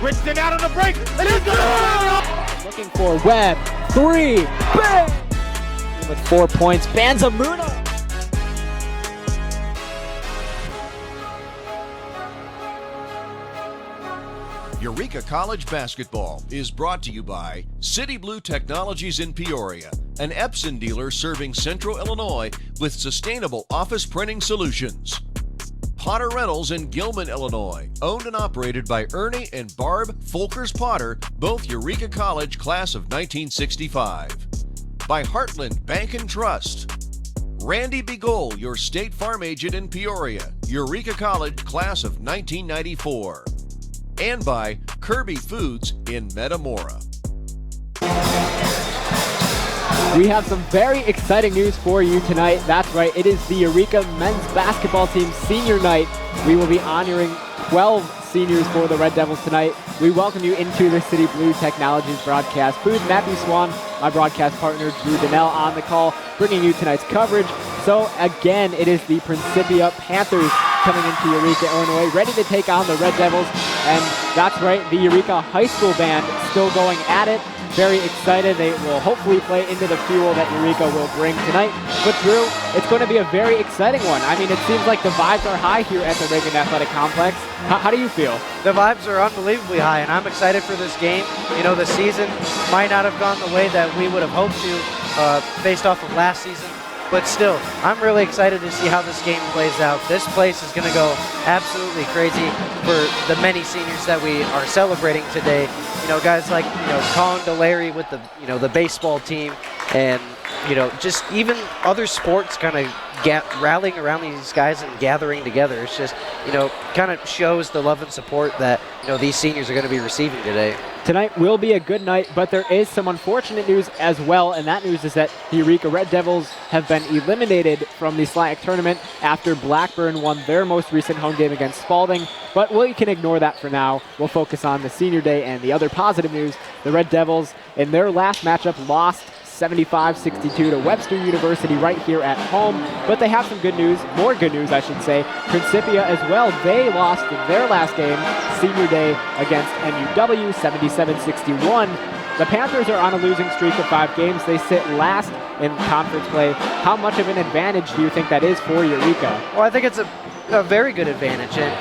Princeton out on the break, and he's gonna looking for Webb. 3. Bang! With 4 points. Banzamuna. Eureka College basketball is brought to you by City Blue Technologies in Peoria, an Epson dealer serving Central Illinois with sustainable office printing solutions. Potter Rentals in Gilman, Illinois, owned and operated by Ernie and Barb Folkers-Potter, both Eureka College class of 1965. By Heartland Bank and Trust. Randy Begole, your State Farm agent in Peoria, Eureka College class of 1994. And by Kirby Foods in Metamora. We have some very exciting news for you tonight. That's right, it is the Eureka men's basketball team's senior night. We will be honoring 12 seniors for the Red Devils tonight. We welcome you into the City Blue Technologies broadcast booth. Matthew Swan, my broadcast partner, Drew Donnell on the call, bringing you tonight's coverage. So again, it is the Principia Panthers coming into Eureka, Illinois, ready to take on the Red Devils. And that's right, the Eureka High School Band still going at it. Very excited. They will hopefully play into the fuel that Eureka will bring tonight. But Drew, it's going to be a very exciting one. I mean, it seems like the vibes are high here at the Reagan Athletic Complex. How do you feel? The vibes are unbelievably high, and I'm excited for this game. You know, the season might not have gone the way that we would have hoped to based off of last season. But still, I'm really excited to see how this game plays out. This place is going to go absolutely crazy for the many seniors that we are celebrating today. You know, guys like, Colin Delary with the baseball team, and, just even other sports kind of rallying around these guys and gathering together. It's just, kind of shows the love and support that, these seniors are going to be receiving today. Tonight will be a good night, but there is some unfortunate news as well, and that news is that the Eureka Red Devils have been eliminated from the SLAC tournament after Blackburn won their most recent home game against Spalding, but we can ignore that for now. We'll focus on the senior day and the other positive news. The Red Devils, in their last matchup, lost 75-62 to Webster University right here at home, but they have some good news, more good news I should say. Principia as well, they lost in their last game, senior day against NUW, 77-61. The Panthers are on a losing streak of 5 games. They sit last in conference play. How much of an advantage do you think that is for Eureka? Well, I think it's a very good advantage. And,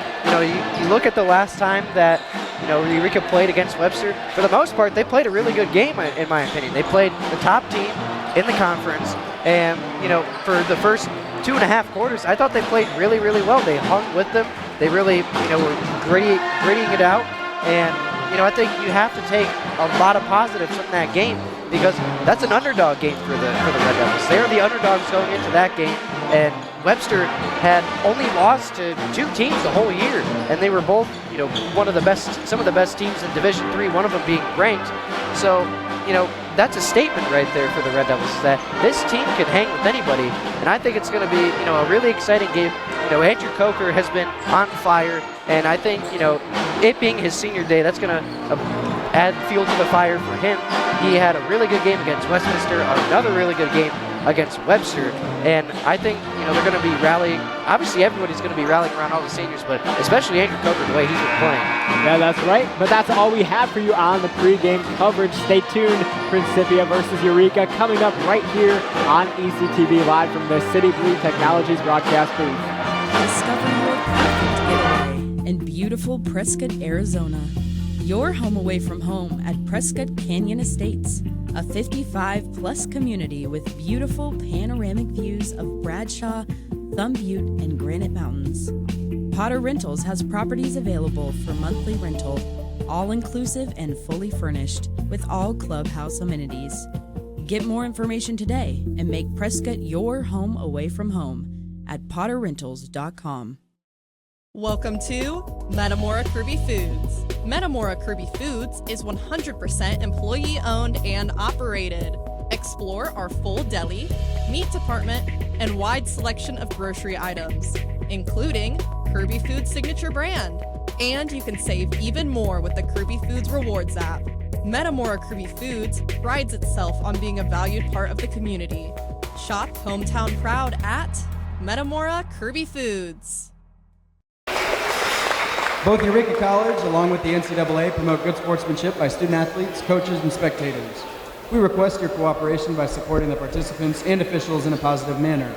you look at the last time that Eureka played against Webster. For the most part, they played a really good game, in my opinion. They played the top team in the conference, and for the first 2.5 quarters, I thought they played really, really well. They hung with them. They really, were gritting it out, and I think you have to take a lot of positives from that game because that's an underdog game for the Red Devils. They're the underdogs going into that game, and Webster had only lost to 2 teams the whole year, and they were both, some of the best teams in Division III, one of them being ranked. So, that's a statement right there for the Red Devils, that this team can hang with anybody, and I think it's going to be, a really exciting game. Andrew Coker has been on fire, and I think, it being his senior day, that's going to add fuel to the fire for him. He had a really good game against Westminster, another really good game against Webster, and I think they're going to be rallying. Obviously, everybody's going to be rallying around all the seniors, but especially Andrew Coker, the way he's been playing. Yeah, that's right. But that's all we have for you on the pregame coverage. Stay tuned. Principia versus Eureka coming up right here on ECTV live from the City Blue Technologies broadcast booth. Discover your perfect getaway in beautiful Prescott, Arizona. Your home away from home at Prescott Canyon Estates, a 55-plus community with beautiful panoramic views of Bradshaw, Thumb Butte, and Granite Mountains. Potter Rentals has properties available for monthly rental, all-inclusive and fully furnished, with all clubhouse amenities. Get more information today and make Prescott your home away from home at potterrentals.com. Welcome to Metamora Kirby Foods. Metamora Kirby Foods is 100% employee-owned and operated. Explore our full deli, meat department, and wide selection of grocery items, including Kirby Foods' signature brand. And you can save even more with the Kirby Foods Rewards app. Metamora Kirby Foods prides itself on being a valued part of the community. Shop hometown proud at Metamora Kirby Foods. Both Eureka College, along with the NCAA, promote good sportsmanship by student athletes, coaches, and spectators. We request your cooperation by supporting the participants and officials in a positive manner.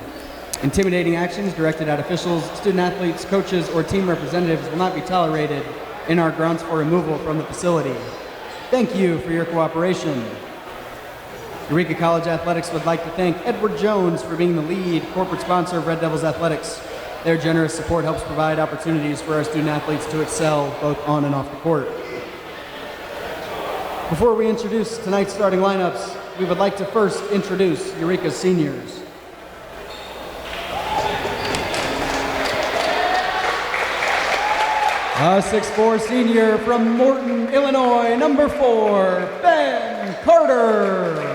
Intimidating actions directed at officials, student athletes, coaches, or team representatives will not be tolerated and are grounds for removal from the facility. Thank you for your cooperation. Eureka College Athletics would like to thank Edward Jones for being the lead corporate sponsor of Red Devils Athletics. Their generous support helps provide opportunities for our student athletes to excel both on and off the court. Before we introduce tonight's starting lineups, we would like to first introduce Eureka's seniors. A 6'4" senior from Morton, Illinois, number 4, Ben Carter.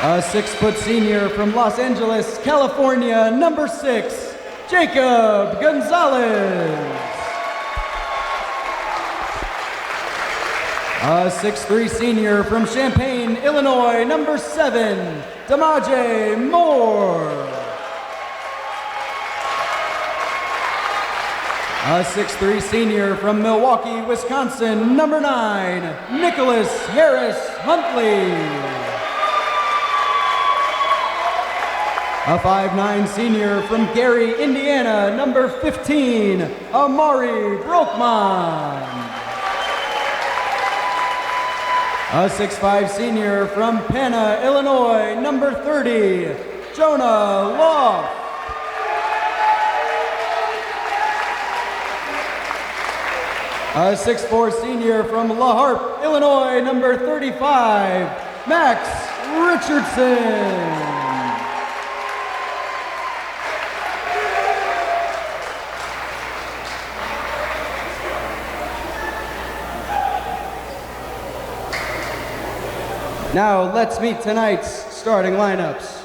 A 6' senior from Los Angeles, California, number 6, Jacob Gonzalez. A 6'3" senior from Champaign, Illinois, number 7, Damaje Moore. A 6'3" senior from Milwaukee, Wisconsin, number 9, Nicholas Harris Huntley. A 5'9" senior from Gary, Indiana, number 15, Amari Brokman. A 6'5" senior from Pana, Illinois, number 30, Jonah Loft. A 6'4" senior from La Harpe, Illinois, number 35, Max Richardson. Now let's meet tonight's starting lineups.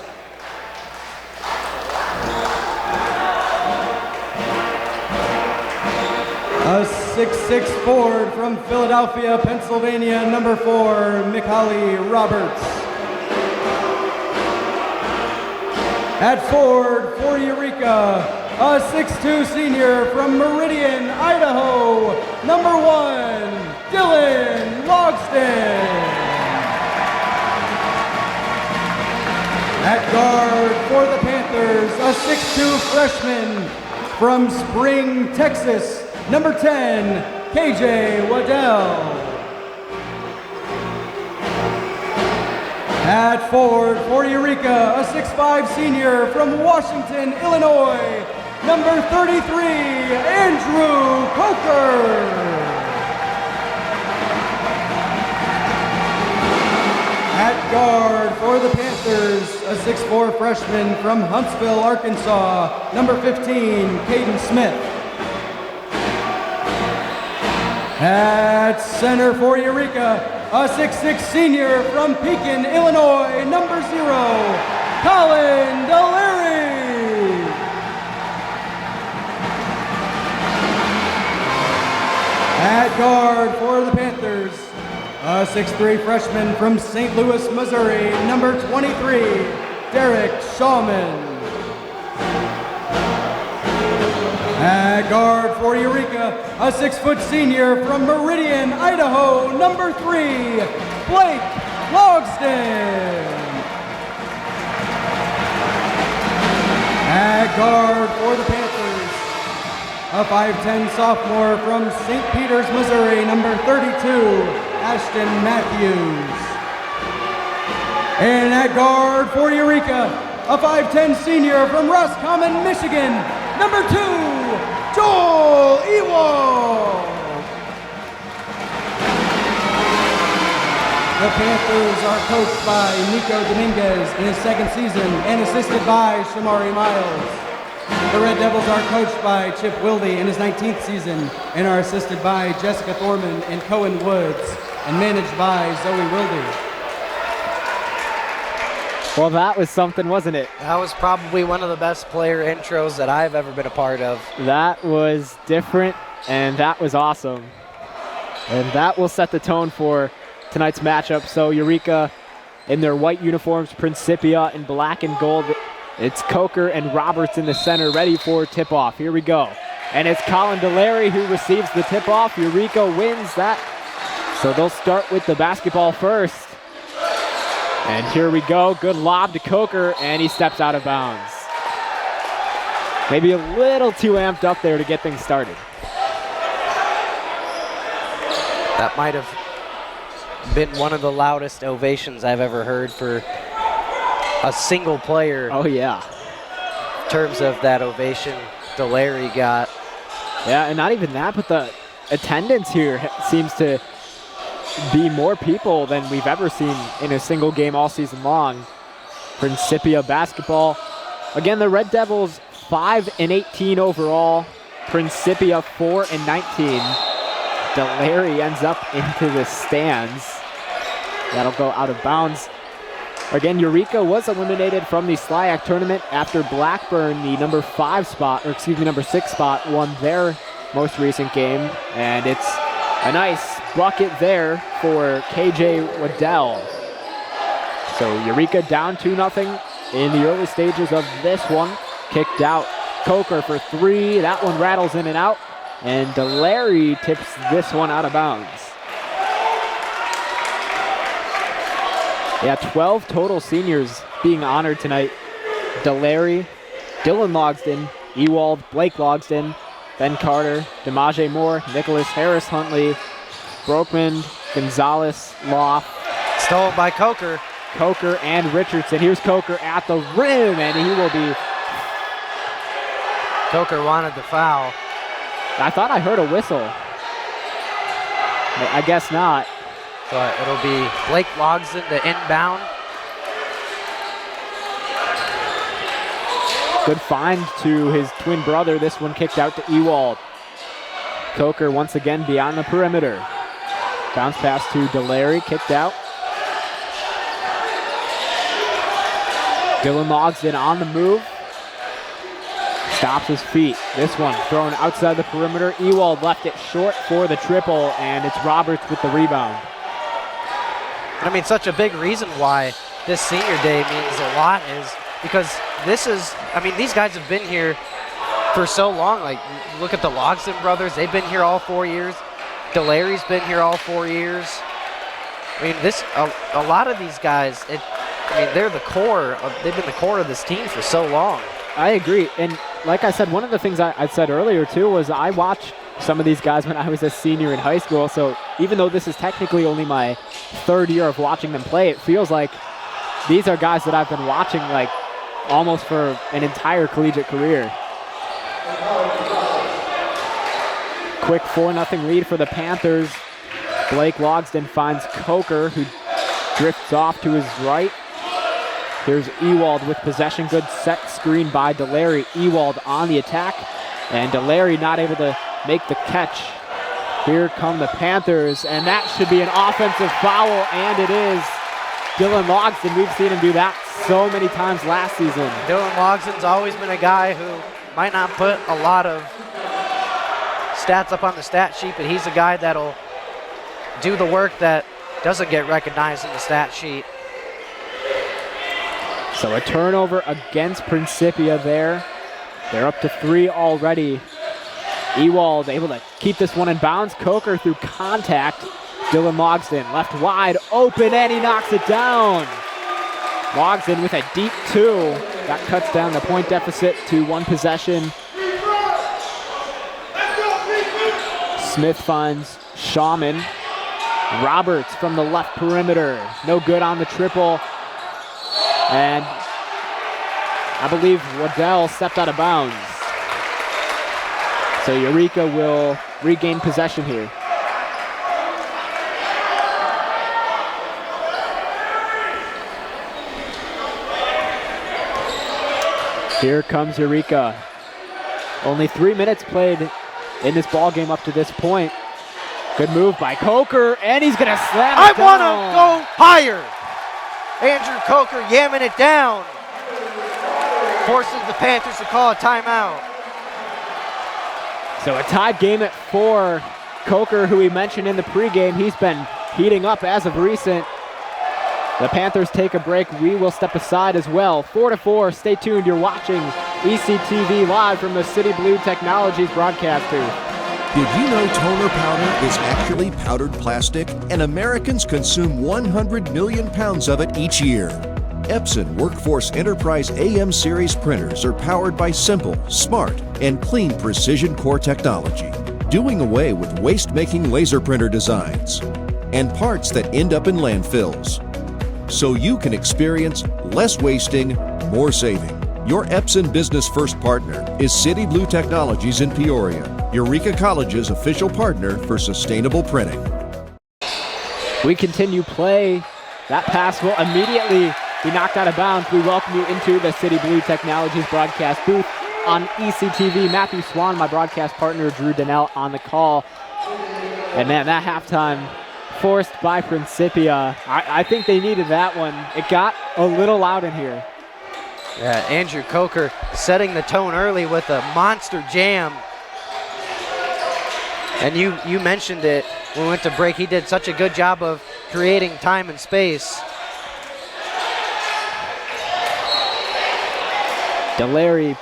A 6'6" forward from Philadelphia, Pennsylvania, number 4, Mikhali Roberts. At forward for Eureka, a 6'2" senior from Meridian, Idaho, number 1, Dylan Logston. At guard for the Panthers, a 6'2" freshman from Spring, Texas, number 10, KJ Waddell. At forward for Eureka, a 6'5" senior from Washington, Illinois, number 33, Andrew Coker. At guard for the Panthers, a 6'4" freshman from Huntsville, Arkansas, number 15, Caden Smith. At center for Eureka, a 6'6" senior from Pekin, Illinois, number 0, Colin Delary. At guard for the Panthers, a 6'3" freshman from St. Louis, Missouri, number 23, Derek Shawman. At guard for Eureka, a 6' senior from Meridian, Idaho, number 3, Blake Logston. At guard for the Panthers, a 5'10" sophomore from St. Peters, Missouri, number 32, Ashton Matthews. And at guard for Eureka, a 5'10" senior from Roscommon, Michigan, number 2, Joel Ewald. The Panthers are coached by Nico Dominguez in his second season and assisted by Shamari Miles. The Red Devils are coached by Chip Wilde in his 19th season and are assisted by Jessica Thorman and Cohen Woods and managed by Zoe Wilde. Well, that was something, wasn't it? That was probably one of the best player intros that I've ever been a part of. That was different, and that was awesome. And that will set the tone for tonight's matchup. So Eureka in their white uniforms, Principia in black and gold It's Coker and Roberts in the center, ready for tip-off. Here we go. And it's Colin DeLary who receives the tip-off. Eureka wins that. So they'll start with the basketball first. And here we go. Good lob to Coker, and he steps out of bounds. Maybe a little too amped up there to get things started. That might have been one of the loudest ovations I've ever heard for a single player. Oh, yeah. In terms of that ovation DeLary got. Yeah, and not even that, but the attendance here seems to be more people than we've ever seen in a single game all season long. Principia basketball. Again, the Red Devils 5-18 overall. Principia 4-19. DeLary ends up into the stands. That'll go out of bounds. Again, Eureka was eliminated from the SLIAC tournament after Blackburn, the number 6 spot, won their most recent game. And it's a nice bucket there for KJ Waddell. So Eureka down 2-0 in the early stages of this one. Kicked out. Coker for 3. That one rattles in and out. And DeLary tips this one out of bounds. Yeah, 12 total seniors being honored tonight. DeLary, Dylan Logsdon, Ewald, Blake Logsdon, Ben Carter, DeMaje Moore, Nicholas Harris Huntley, Broekman, Gonzalez, Loff. Stolen by Coker. Coker and Richardson. Here's Coker at the rim, and he will be... Coker wanted the foul. I thought I heard a whistle. I guess not. But it'll be Blake Logsdon to inbound. Good find to his twin brother. This one kicked out to Ewald. Coker once again beyond the perimeter. Bounce pass to DeLary, kicked out. Dylan Logsdon on the move. Stops his feet. This one thrown outside the perimeter. Ewald left it short for the triple, and it's Roberts with the rebound. I mean, such a big reason why this senior day means a lot is because this is, I mean, these guys have been here for so long. Like, look at the Logsdon brothers. They've been here all 4 years. DeLary's been here all 4 years. I mean, a lot of these guys, they're the core they've been the core of this team for so long. I agree. And like I said, one of the things I said earlier too was I watched some of these guys when I was a senior in high school. So even though this is technically only my third year of watching them play, it feels like these are guys that I've been watching like almost for an entire collegiate career. Quick 4-0 lead for the Panthers. Blake Logsdon finds Coker, who drifts off to his right. Here's Ewald with possession. Good set screen by DeLary. Ewald on the attack, and DeLary not able to make the catch. Here come the Panthers, and that should be an offensive foul, and it is. Dylan Logsdon, we've seen him do that so many times last season. Dylan Logsdon's always been a guy who might not put a lot of stats up on the stat sheet, but he's a guy that'll do the work that doesn't get recognized in the stat sheet. So a turnover against Principia there. They're up to 3 already. Ewald able to keep this one in bounds. Coker through contact. Dylan Logsdon left wide open, and he knocks it down. Logsdon with a deep 2. That cuts down the point deficit to 1 possession. Smith finds Shawman. Roberts from the left perimeter. No good on the triple. And I believe Waddell stepped out of bounds. So Eureka will regain possession here. Here comes Eureka. Only 3 minutes played in this ball game up to this point. Good move by Coker, and he's gonna slam it down. I want to go higher. Andrew Coker yamming it down. Forces the Panthers to call a timeout. So a tied game at 4. Coker, who we mentioned in the pregame, he's been heating up as of recent. The Panthers take a break. We will step aside as well. 4-4. Stay tuned. You're watching ECTV live from the City Blue Technologies broadcast booth. Did you know toner powder is actually powdered plastic? And Americans consume 100 million pounds of it each year. Epson Workforce Enterprise AM series printers are powered by simple, smart, and clean precision core technology, doing away with waste-making laser printer designs and parts that end up in landfills. So you can experience less wasting, more saving. Your Epson Business First partner is City Blue Technologies in Peoria, Eureka College's official partner for sustainable printing. We continue play. That pass will immediately be knocked out of bounds. We welcome you into the City Blue Technologies broadcast booth on ECTV. Matthew Swan, my broadcast partner, Drew Donnell on the call. And man, that halftime forced by Principia. I think they needed that one. It got a little loud in here. Yeah, Andrew Coker setting the tone early with a monster jam. And you mentioned it when we went to break. He did such a good job of creating time and space. Delary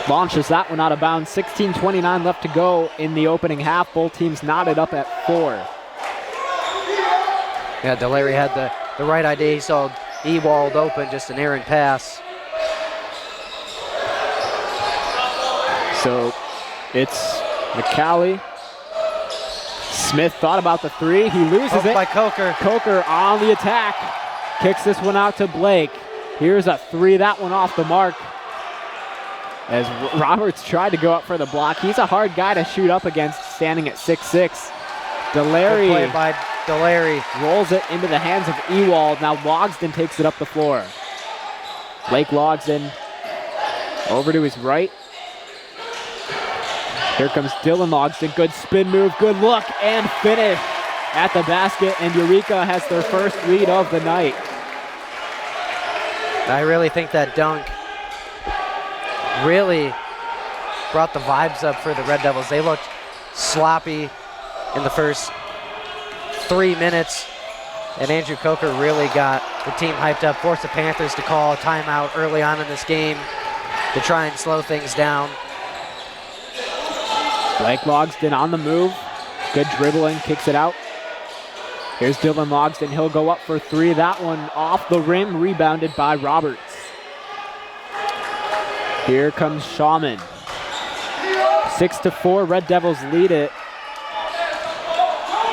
launches that one out of bounds. 16:29 left to go in the opening half. Both teams knotted up at 4. Yeah, Delary had the right idea. He saw Ewald open, just an errant pass. So it's McCallie. Smith thought about the three. He loses it. By Coker. Coker on the attack. Kicks this one out to Blake. Here's a three. That one off the mark. As Roberts tried to go up for the block. He's a hard guy to shoot up against, standing at 6'6". Delary. Good play by Delary. Rolls it into the hands of Ewald. Now Logsdon takes it up the floor. Blake Logsdon over to his right. Here comes Dylan Logsdon. Good spin move, good look, and finish at the basket. And Eureka has their first lead of the night. I really think that dunk really brought the vibes up for the Red Devils. They looked sloppy in the first 3 minutes, and Andrew Coker really got the team hyped up, forced the Panthers to call a timeout early on in this game to try and slow things down. Blake Logsdon on the move. Good dribbling, kicks it out. Here's Dylan Logsdon. He'll go up for three. That one off the rim, rebounded by Roberts. Here comes Shawman. 6-4, Red Devils lead it.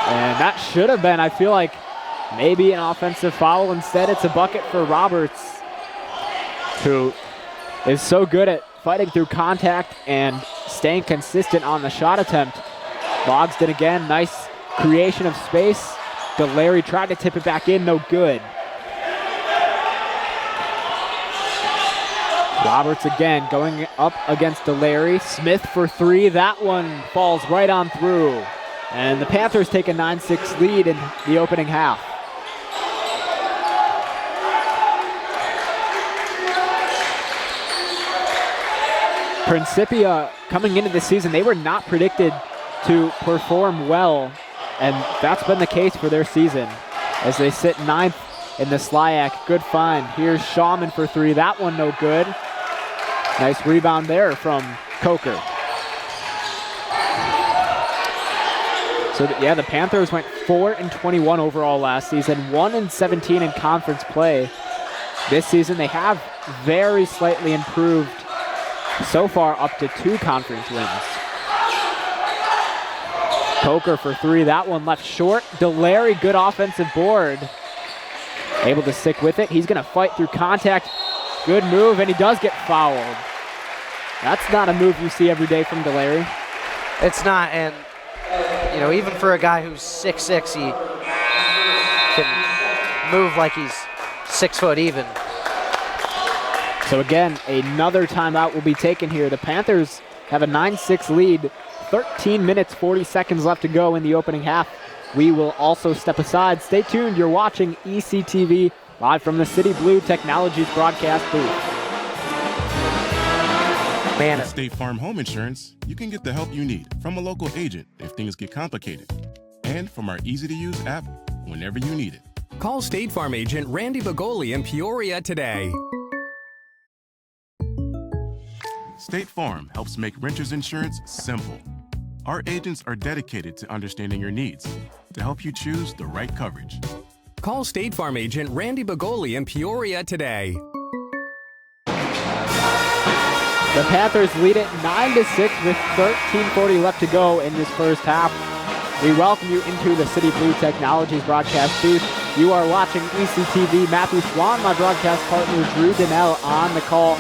And that should have been, I feel like, maybe an offensive foul. Instead, it's a bucket for Roberts, who is so good at fighting through contact and staying consistent on the shot attempt. Logsdon again, nice creation of space. Delary tried to tip it back in, no good. Roberts again going up against Delary. Smith for three. That one falls right on through. And the Panthers take a 9-6 lead in the opening half. Principia, coming into the season, they were not predicted to perform well, and that's been the case for their season as they sit 9th in the SLIAC. Good find. Here's Shawman for three. That one no good. Nice rebound there from Coker. So yeah, the Panthers went 4-21 overall last season, 1-17 in conference play. This season they have very slightly improved so far, up to 2 conference wins. Coker for three. That one left short. Delary, good offensive board. Able to stick with it. He's going to fight through contact. Good move, and he does get fouled. That's not a move you see every day from Delary. It's not, and you know, even for a guy who's 6'6", he can move like he's 6 foot even. So again, another timeout will be taken here. The Panthers have a 9-6 lead. 13 minutes, 40 seconds left to go in the opening half. We will also step aside. Stay tuned. You're watching ECTV live from the City Blue Technologies broadcast booth. With State Farm Home Insurance, you can get the help you need from a local agent if things get complicated, and from our easy-to-use app whenever you need it. Call State Farm agent Randy Bagoli in Peoria today. State Farm helps make renters insurance simple. Our agents are dedicated to understanding your needs to help you choose the right coverage. Call State Farm agent Randy Bagoli in Peoria today. The Panthers lead it 9-6 with 13:40 left to go in this first half. We welcome you into the City Blue Technologies broadcast booth. You are watching ECTV. Matthew Swan, my broadcast partner, Drew Donnell on the call.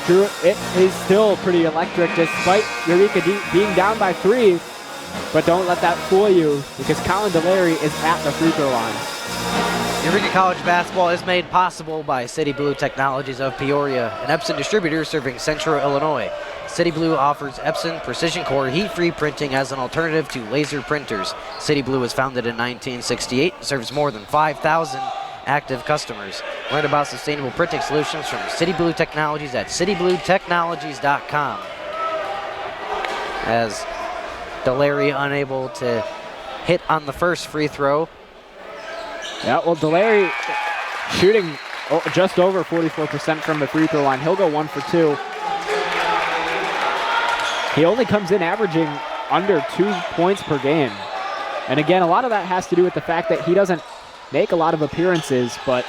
Drew, it is still pretty electric despite Eureka being down by 3, but don't let that fool you because Colin Delary is at the free throw line. Eureka College basketball is made possible by City Blue Technologies of Peoria, an Epson distributor serving Central Illinois. City Blue offers Epson Precision Core heat-free printing as an alternative to laser printers. City Blue was founded in 1968 and serves more than 5,000 active customers. Learn about sustainable printing solutions from City Blue Technologies at citybluetechnologies.com. As Delary unable to hit on the first free throw. Yeah, well, Delary shooting just over 44% from the free throw line. He'll go 1 for 2. He only comes in averaging under 2 points per game. And again, a lot of that has to do with the fact that he doesn't make a lot of appearances, but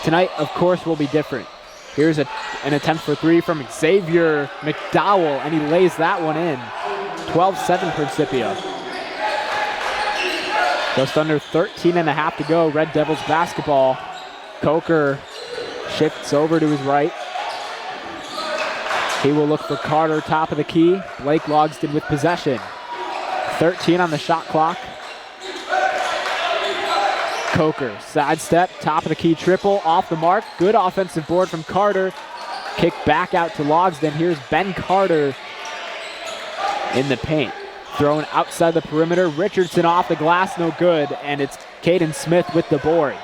tonight, of course, will be different. Here's an attempt for 3 from Xavier McDowell, and he lays that one in. 12-7 Principia. Just under 13 and a half to go. Red Devils basketball. Coker shifts over to his right. He will look for Carter, top of the key. Blake Logsdon with possession. 13 on the shot clock. Coker, sidestep, top of the key triple, off the mark. Good offensive board from Carter. Kick back out to Logsdon. Here's Ben Carter in the paint. Thrown outside the perimeter. Richardson off the glass, no good. And it's Caden Smith with the board.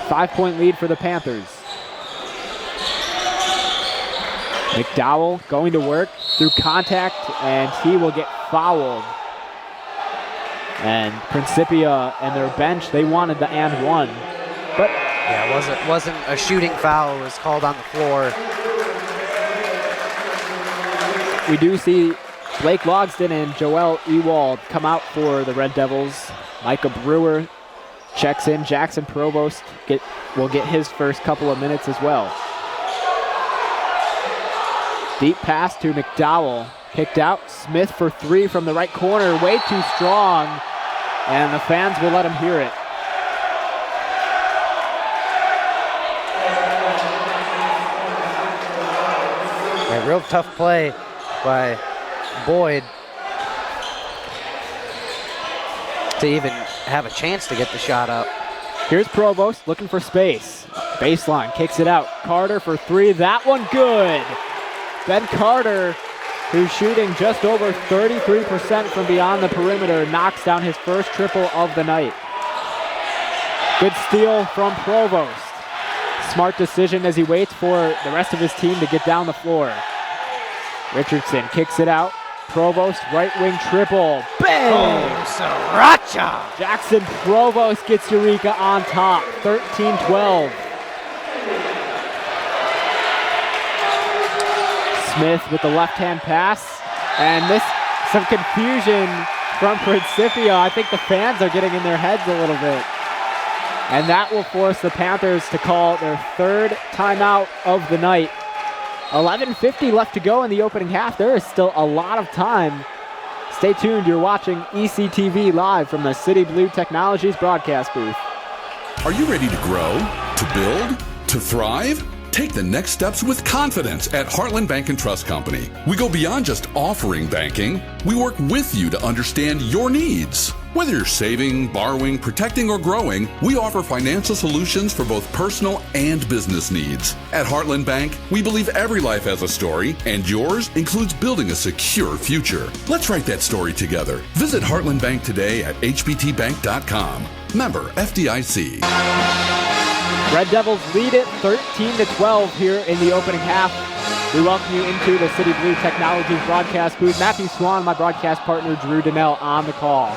5-point lead for the Panthers. McDowell going to work through contact, and he will get fouled. And Principia and their bench, they wanted the and one. But yeah, it wasn't a shooting foul. It was called on the floor. We do see Blake Logsdon and Joel Ewald come out for the Red Devils. Micah Brewer checks in. Jackson Provost will get his first couple of minutes as well. Deep pass to McDowell. Kicked out. Smith for 3 from the right corner. Way too strong. And the fans will let him hear it. A real tough play by Boyd to even have a chance to get the shot up. Here's Provost looking for space. Baseline, kicks it out. Carter for 3. That one good. Ben Carter, who's shooting just over 33% from beyond the perimeter, knocks down his first triple of the night. Good steal from Provost. Smart decision as he waits for the rest of his team to get down the floor. Richardson kicks it out. Provost, right wing triple. Bang! Oh, Sriracha! Jackson Provost gets Eureka on top, 13-12. Smith with the left-hand pass, and some confusion from Principia. I think the fans are getting in their heads a little bit. And that will force the Panthers to call their 3rd timeout of the night. 11:50 left to go in the opening half. There is still a lot of time. Stay tuned, you're watching ECTV live from the City Blue Technologies broadcast booth. Are you ready to grow, to build, to thrive? Take the next steps with confidence at Heartland Bank and Trust Company. We go beyond just offering banking. We work with you to understand your needs. Whether you're saving, borrowing, protecting, or growing, we offer financial solutions for both personal and business needs. At Heartland Bank, we believe every life has a story, and yours includes building a secure future. Let's write that story together. Visit Heartland Bank today at hbtbank.com. Member FDIC. Red Devils lead it 13-12 here in the opening half. We welcome you into the City Blue Technologies broadcast booth. Matthew Swan, my broadcast partner, Drew Donnell on the call.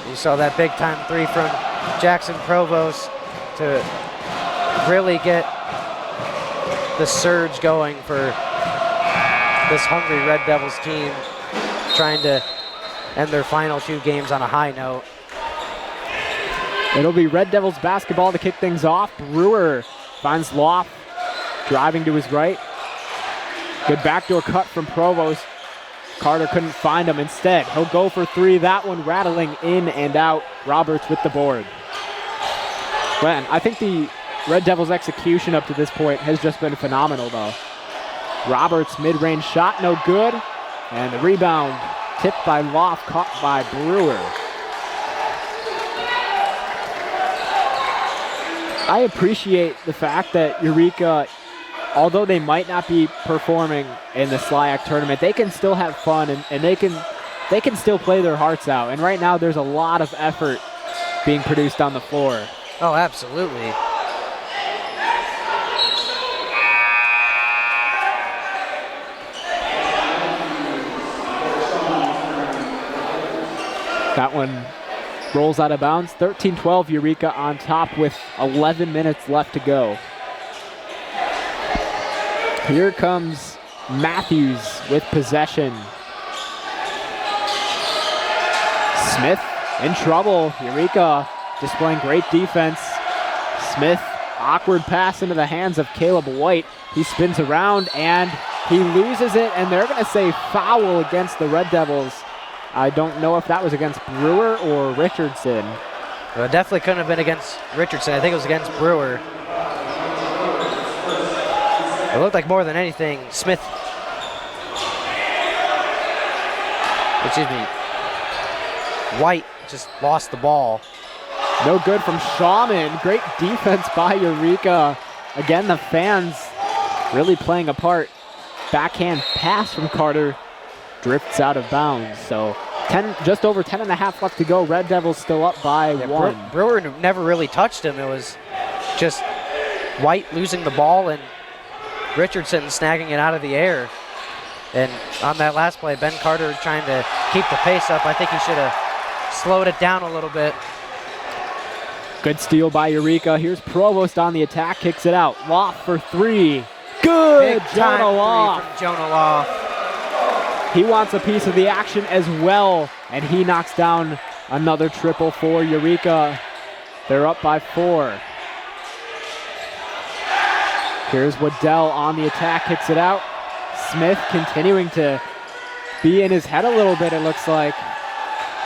You saw that big time 3 from Jackson Provost to really get the surge going for this hungry Red Devils team, trying to end their final 2 games on a high note. It'll be Red Devils basketball to kick things off. Brewer finds Loft driving to his right. Good backdoor cut from Provost. Carter couldn't find him. Instead, he'll go for 3. That one rattling in and out. Roberts with the board. Man, I think the Red Devils' execution up to this point has just been phenomenal, though. Roberts' mid-range shot, no good. And the rebound tipped by Loft, caught by Brewer. I appreciate the fact that Eureka, although they might not be performing in the SLIAC tournament, they can still have fun and they can still play their hearts out. And right now there's a lot of effort being produced on the floor. Oh, absolutely. That one rolls out of bounds. 13-12 Eureka on top with 11 minutes left to go. Here comes Matthews with possession. Smith in trouble. Eureka displaying great defense. Smith, awkward pass into the hands of Caleb White. He spins around and he loses it, and they're going to say foul against the Red Devils. I don't know if that was against Brewer or Richardson. Well, it definitely couldn't have been against Richardson. I think it was against Brewer. It looked like more than anything, Smith, White just lost the ball. No good from Shawman. Great defense by Eureka. Again, the fans really playing a part. Backhand pass from Carter drifts out of bounds. So just over 10 and a half left to go. Red Devils still up by 1. Brewer never really touched him. It was just White losing the ball and Richardson snagging it out of the air. And on that last play, Ben Carter trying to keep the pace up. I think he should have slowed it down a little bit. Good steal by Eureka. Here's Provost on the attack, kicks it out. Loft for 3. Good, Jonah Loft. Jonah Loft. He wants a piece of the action as well, and he knocks down another triple for Eureka. They're up by 4. Here's Waddell on the attack, kicks it out. Smith continuing to be in his head a little bit, it looks like.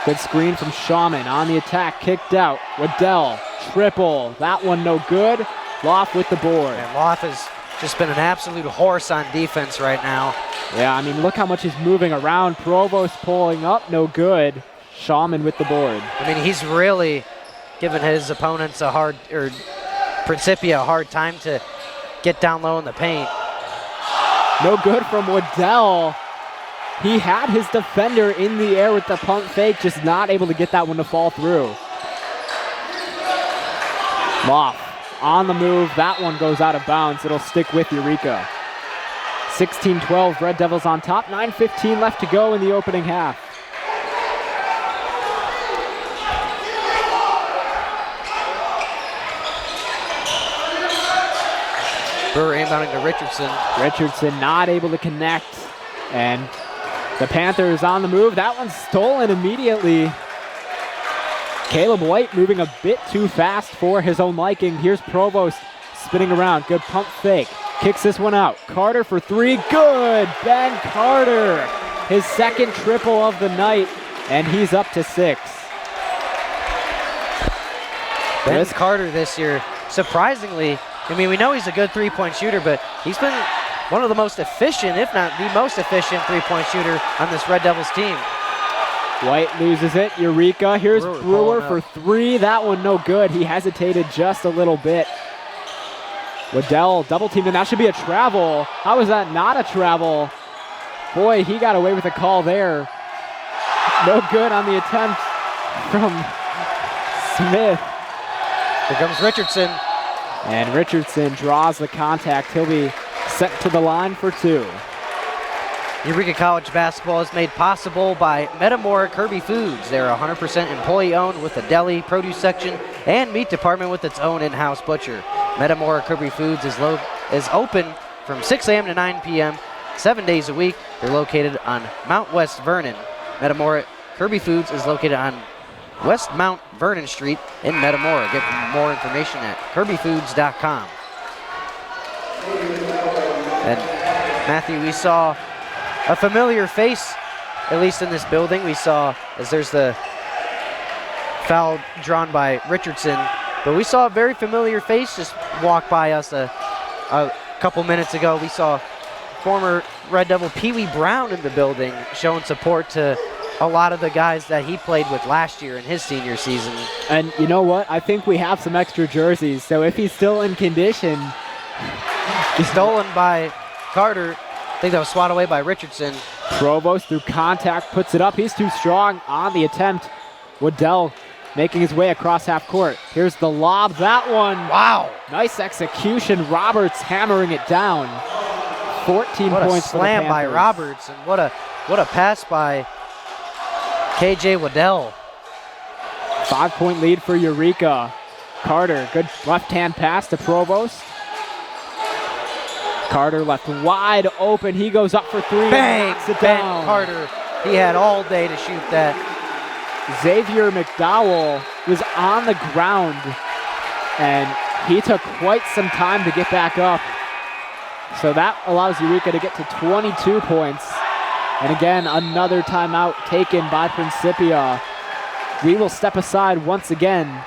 Good screen from Shawman on the attack, kicked out. Waddell, triple. That one no good. Loft with the board. And Loft has just been an absolute horse on defense right now. Yeah, I mean, look how much he's moving around. Provost pulling up, no good. Shawman with the board. I mean, he's really given his opponents Principia a hard time to get down low in the paint. No good from Waddell. He had his defender in the air with the pump fake, just not able to get that one to fall through. Loft on the move. That one goes out of bounds. It'll stick with Eureka. 16-12, Red Devils on top. 9:15 left to go in the opening half. Brewer inbounding to Richardson. Richardson not able to connect, and the Panthers on the move. That one's stolen immediately. Caleb White moving a bit too fast for his own liking. Here's Provost spinning around. Good pump fake. Kicks this one out. Carter for 3. Good. Ben Carter. His second triple of the night, and he's up to 6. Ben Carter this year, surprisingly, I mean, we know he's a good three-point shooter, but he's been one of the most efficient, if not the most efficient three-point shooter on this Red Devils team. White loses it. Eureka. Here's Brewer for 3. That one no good. He hesitated just a little bit. Waddell double teamed, and that should be a travel. How is that not a travel? Boy, he got away with a call there. No good on the attempt from Smith. Here comes Richardson. And Richardson draws the contact. He'll be sent to the line for 2. Eureka College basketball is made possible by Metamora Kirby Foods. They're 100% employee-owned with a deli, produce section, and meat department with its own in-house butcher. Metamora Kirby Foods is open from 6 a.m. to 9 p.m. 7 days a week. They're located on Mount West Vernon. Metamora Kirby Foods is located on West Mount Vernon Street in Metamora. Get more information at kirbyfoods.com. And Matthew, we saw a familiar face, at least in this building. We saw, as there's the foul drawn by Richardson, but we saw a very familiar face just walk by us a couple minutes ago. We saw former Red Devil Pee Wee Brown in the building showing support to a lot of the guys that he played with last year in his senior season. And you know what? I think we have some extra jerseys, so if he's still in condition. He's stolen by Carter. I think that was swatted away by Richardson. Provost through contact puts it up. He's too strong on the attempt. Waddell making his way across half court. Here's the lob. That one. Wow. Nice execution. Roberts hammering it down. 14 what points a slam for the by Panthers. Roberts, and what a pass by KJ Waddell. 5-point lead for Eureka. Carter, good left-hand pass to Provost. Carter left wide open. He goes up for three. Bang! Knocks it Ben down. Carter. He had all day to shoot that. Xavier McDowell was on the ground, and he took quite some time to get back up. So that allows Eureka to get to 22 points. And again, another timeout taken by Principia. We will step aside once again.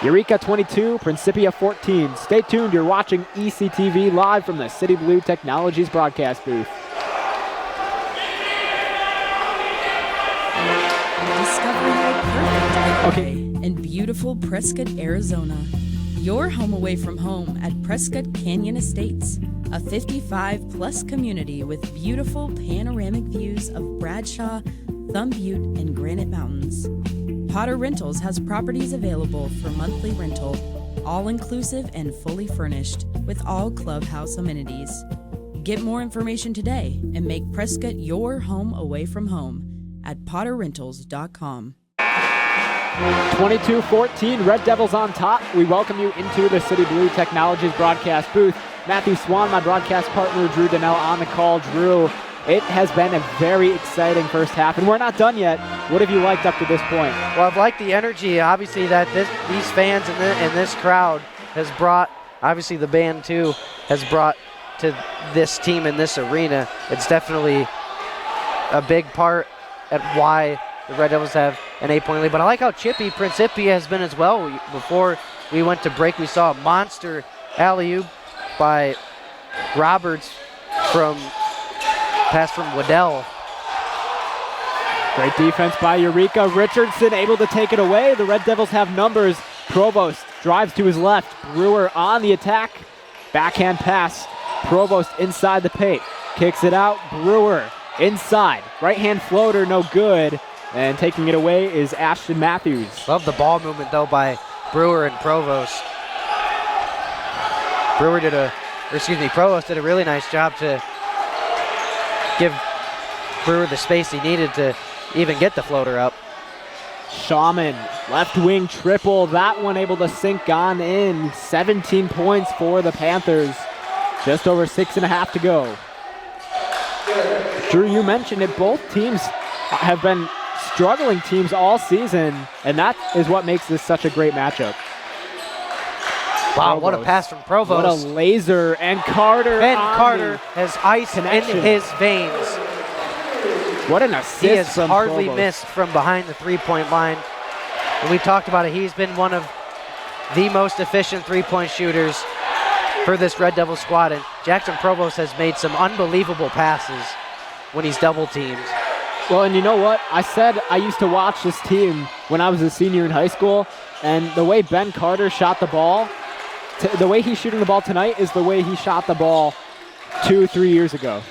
Eureka 22, Principia 14. Stay tuned, you're watching ECTV live from the City Blue Technologies broadcast booth. Discover your perfect getaway in beautiful Prescott, Arizona. Your home away from home at Prescott Canyon Estates, a 55-plus community with beautiful panoramic views of Bradshaw, Thumb Butte, and Granite Mountains. Potter Rentals has properties available for monthly rental, all-inclusive and fully furnished, with all clubhouse amenities. Get more information today and make Prescott your home away from home at potterrentals.com. 22-14, Red Devils on top. We welcome you into the City Blue Technologies broadcast booth. Matthew Swan, my broadcast partner, Drew Donnell on the call. Drew, it has been a very exciting first half, and we're not done yet. What have you liked up to this point? Well, I've liked the energy, obviously, that these fans and this crowd has brought, obviously the band too, has brought to this team in this arena. It's definitely a big part at why the Red Devils have an 8-point lead. But I like how chippy Principia has been as well. Before we went to break, we saw a monster alley-oop by Roberts from pass from Waddell. Great defense by Eureka. Richardson able to take it away. The Red Devils have numbers. Provost drives to his left. Brewer on the attack. Backhand pass. Provost inside the paint. Kicks it out. Brewer inside. Right-hand floater, no good. And taking it away is Ashton Matthews. Love the ball movement, though, by Brewer and Provost. Provost did a really nice job to give Brewer the space he needed to even get the floater up. Shaman, left wing triple. That one able to sink on in. 17 points for the Panthers. Just over 6.5 to go. Drew, you mentioned it. Both teams have been struggling teams all season, and that is what makes this such a great matchup. Wow, what a pass from Provost. What a laser, and Carter. Ben Carter has ice in his veins. What an assist. He has from hardly Provost. missed from behind the three-point line. And we talked about it. He's been one of the most efficient three-point shooters for this Red Devil squad. And Jackson Provost has made some unbelievable passes when he's double-teamed. Well, and you know what? I said I used to watch this team when I was a senior in high school, and the way Ben Carter shot the ball, the way he's shooting the ball tonight is the way he shot the ball 2-3 years ago.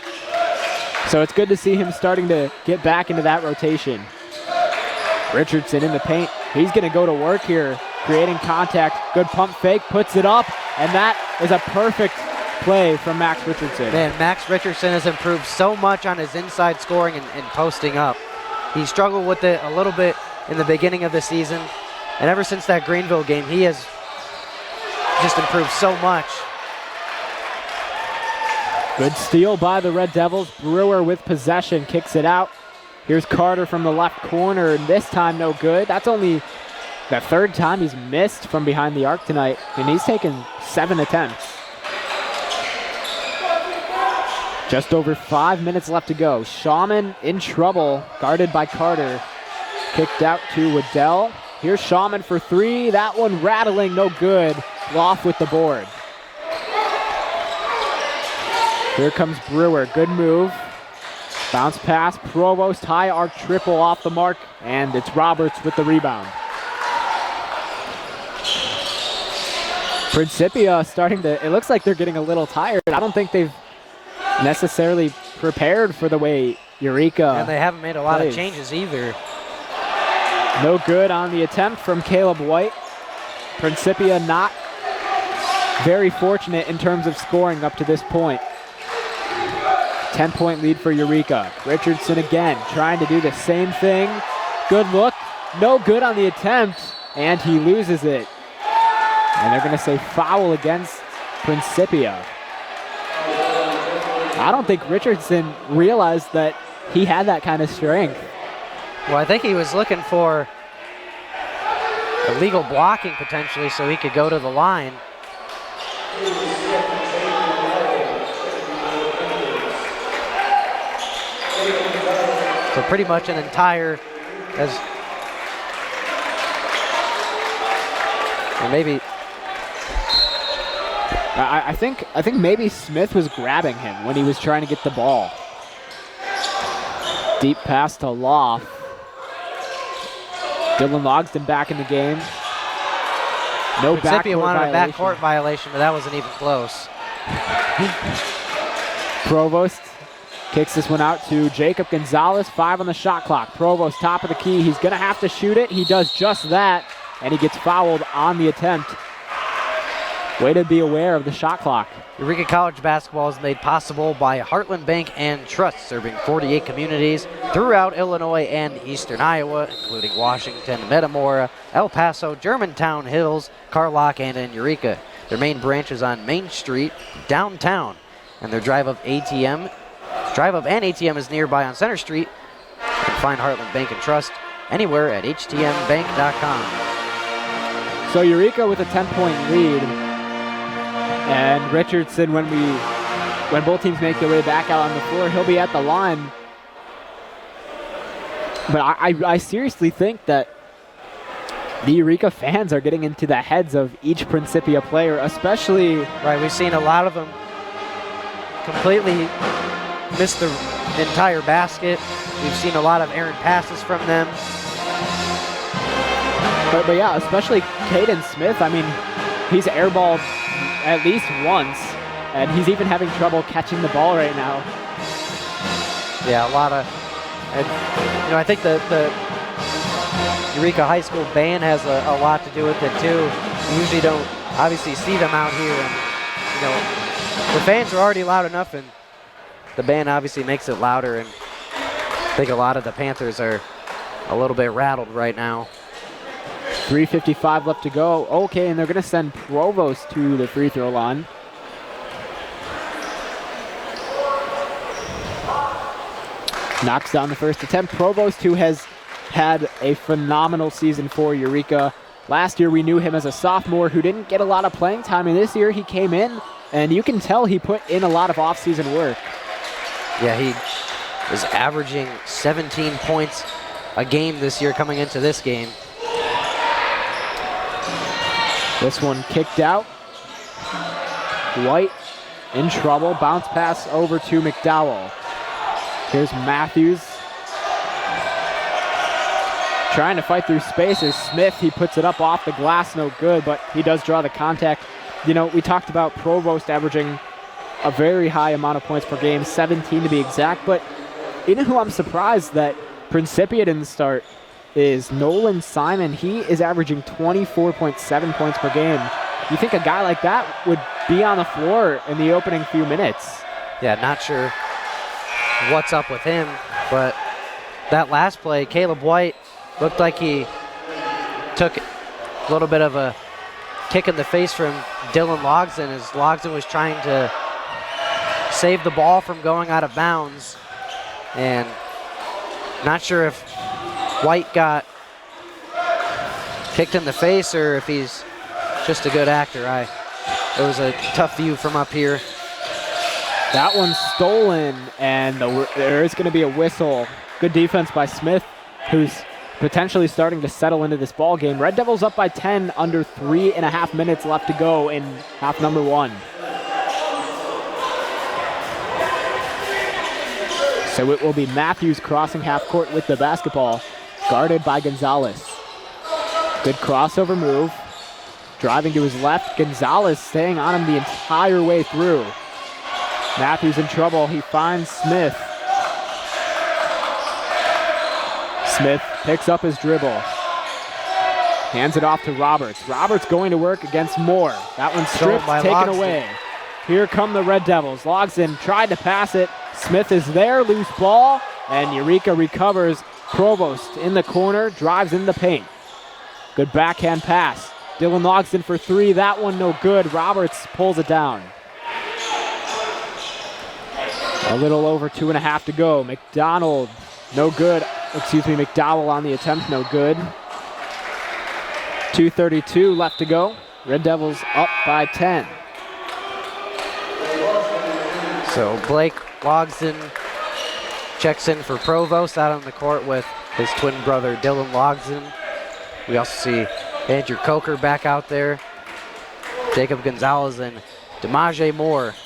So it's good to see him starting to get back into that rotation. Richardson in the paint. He's going to go to work here, creating contact. Good pump fake, puts it up, and that is a perfect play from Max Richardson. Man, Max Richardson has improved so much on his inside scoring and posting up. He struggled with it a little bit in the beginning of the season, And ever since that Greenville game, he has just improved so much. Good steal by the Red Devils. Brewer with possession, kicks it out. Here's Carter from the left corner, and this time no good. That's only the third time he's missed from behind the arc tonight, and he's taken 7 attempts. Just over 5 minutes left to go. Shawman in trouble, guarded by Carter. Kicked out to Waddell. Here's Shawman for 3. That one rattling, no good. Loft with the board. Here comes Brewer, good move. Bounce pass, Provost, high arc triple off the mark, and it's Roberts with the rebound. Principia starting to, it looks like they're getting a little tired. I don't think they've necessarily prepared for the way Eureka And they haven't made a lot plays. of changes either. No good on the attempt from Caleb White. Principia not very fortunate in terms of scoring up to this point. 10-point lead for Eureka. Richardson again trying to do the same thing. Good look, no good on the attempt, and he loses it. And they're going to say foul against Principia. I don't think Richardson realized that he had that kind of strength. Well, I think he was looking for illegal blocking potentially so he could go to the line. So pretty much an entire, or maybe. I think maybe Smith was grabbing him when he was trying to get the ball. Deep pass to Loft. Dylan Logsdon back in the game. No Principia backcourt wanted violation. a backcourt violation, but that wasn't even close. Provost kicks this one out to Jacob Gonzalez. 5 on the shot clock. Provost top of the key. He's going to have to shoot it. He does just that, and he gets fouled on the attempt. Way to be aware of the shot clock. Eureka College basketball is made possible by Heartland Bank and Trust, serving 48 communities throughout Illinois and eastern Iowa, including Washington, Metamora, El Paso, Germantown Hills, Carlock, and in Eureka. Their main branch is on Main Street, downtown, and their drive-up and ATM is nearby on Center Street. You can find Heartland Bank and Trust anywhere at htmbank.com. So Eureka with a 10-point lead. And Richardson, when both teams make their way back out on the floor, he'll be at the line. But I seriously think that the Eureka fans are getting into the heads of each Principia player, especially... Right, we've seen a lot of them completely miss the entire basket. We've seen a lot of errant passes from them. But yeah, especially Caden Smith. I mean, he's airballed at least once, and he's even having trouble catching the ball right now. Yeah, a lot of, and I think the Eureka High School band has a lot to do with it too. You usually don't obviously see them out here, and the fans are already loud enough, and the band obviously makes it louder. And I think a lot of the Panthers are a little bit rattled right now. 3:55 left to go. Okay, and they're going to send Provost to the free throw line. Knocks down the first attempt. Provost, who has had a phenomenal season for Eureka. Last year, we knew him as a sophomore who didn't get a lot of playing time, and this year he came in, and you can tell he put in a lot of offseason work. Yeah, he is averaging 17 points a game this year coming into this game. This one kicked out. White in trouble. Bounce pass over to McDowell. Here's Matthews. Trying to fight through spaces. Smith, he puts it up off the glass, no good, but he does draw the contact. We talked about Provost averaging a very high amount of points per game, 17 to be exact, but who I'm surprised that Principia didn't start is Nolan Simon. He is averaging 24.7 points per game. You think a guy like that would be on the floor in the opening few minutes? Yeah, not sure what's up with him, but that last play, Caleb White looked like he took A little bit of a kick in the face from Dylan Logsdon as Logsdon was trying to save the ball from going out of bounds. And not sure if White got kicked in the face or if he's just a good actor. It was a tough view from up here. That one's stolen, and there is going to be a whistle. Good defense by Smith, who's potentially starting to settle into this ball game. Red Devils up by 10, under 3.5 minutes left to go in half number 1. So it will be Matthews crossing half court with the basketball, guarded by Gonzalez. Good crossover move. Driving to his left, Gonzalez staying on him the entire way through. Matthews in trouble, he finds Smith. Smith picks up his dribble. Hands it off to Roberts. Roberts going to work against Moore. That one stripped, taken away. Here come the Red Devils. Logsdon tried to pass it. Smith is there, loose ball, and Eureka recovers. Provost in the corner, drives in the paint. Good backhand pass. Dylan Logsdon for 3, that one no good. Roberts pulls it down. A little over 2.5 to go. McDonald, no good. McDowell on the attempt, no good. 2:32 left to go. Red Devils up by 10. So Blake Logsdon checks in for Provost out on the court with his twin brother Dylan Logsdon. We also see Andrew Coker back out there. Jacob Gonzalez and Demaje Moore.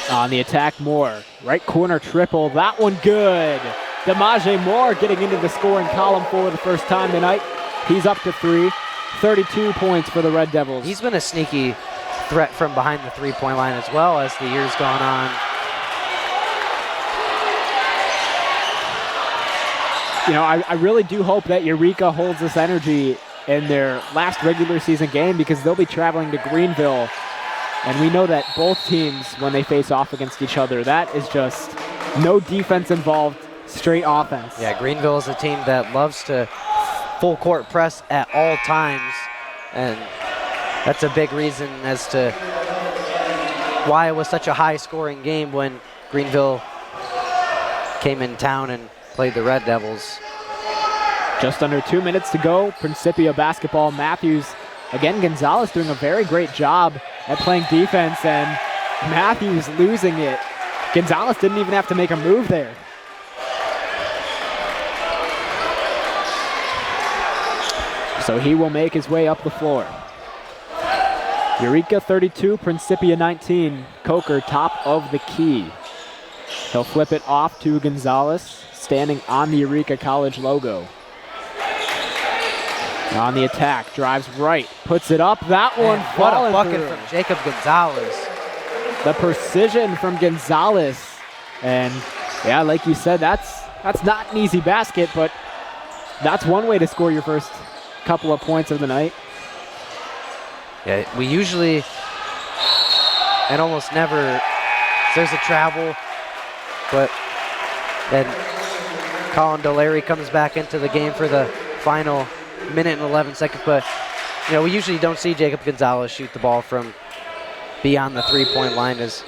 On the attack, Moore. Right corner triple, that one good. Demaje Moore getting into the scoring column for the first time tonight. He's up to 3. 32 points for the Red Devils. He's been a sneaky threat from behind the three-point line as well as the year's gone on. You know, I really do hope that Eureka holds this energy in their last regular season game because they'll be traveling to Greenville. And we know that both teams, when they face off against each other, that is just no defense involved, straight offense. Yeah, Greenville is a team that loves to full court press at all times. And that's a big reason as to why it was such a high-scoring game when Greenville came in town and played the Red Devils. Just under 2 minutes to go. Principia basketball. Matthews, again, Gonzalez doing a very great job at playing defense, and Matthews losing it. Gonzalez didn't even have to make a move there. So he will make his way up the floor. Eureka 32, Principia 19. Coker top of the key. He'll flip it off to Gonzalez, standing on the Eureka College logo. On the attack, drives right, puts it up. That one falling what a bucket through. from Jacob Gonzalez. The precision from Gonzalez. And yeah, like you said, that's not an easy basket, but that's one way to score your first couple of points of the night. Yeah, we usually, and almost never, there's a travel, but then Colin Delary comes back into the game for the final minute and 11 seconds, but you know, we usually don't see Jacob Gonzalez shoot the ball from beyond the three-point line, as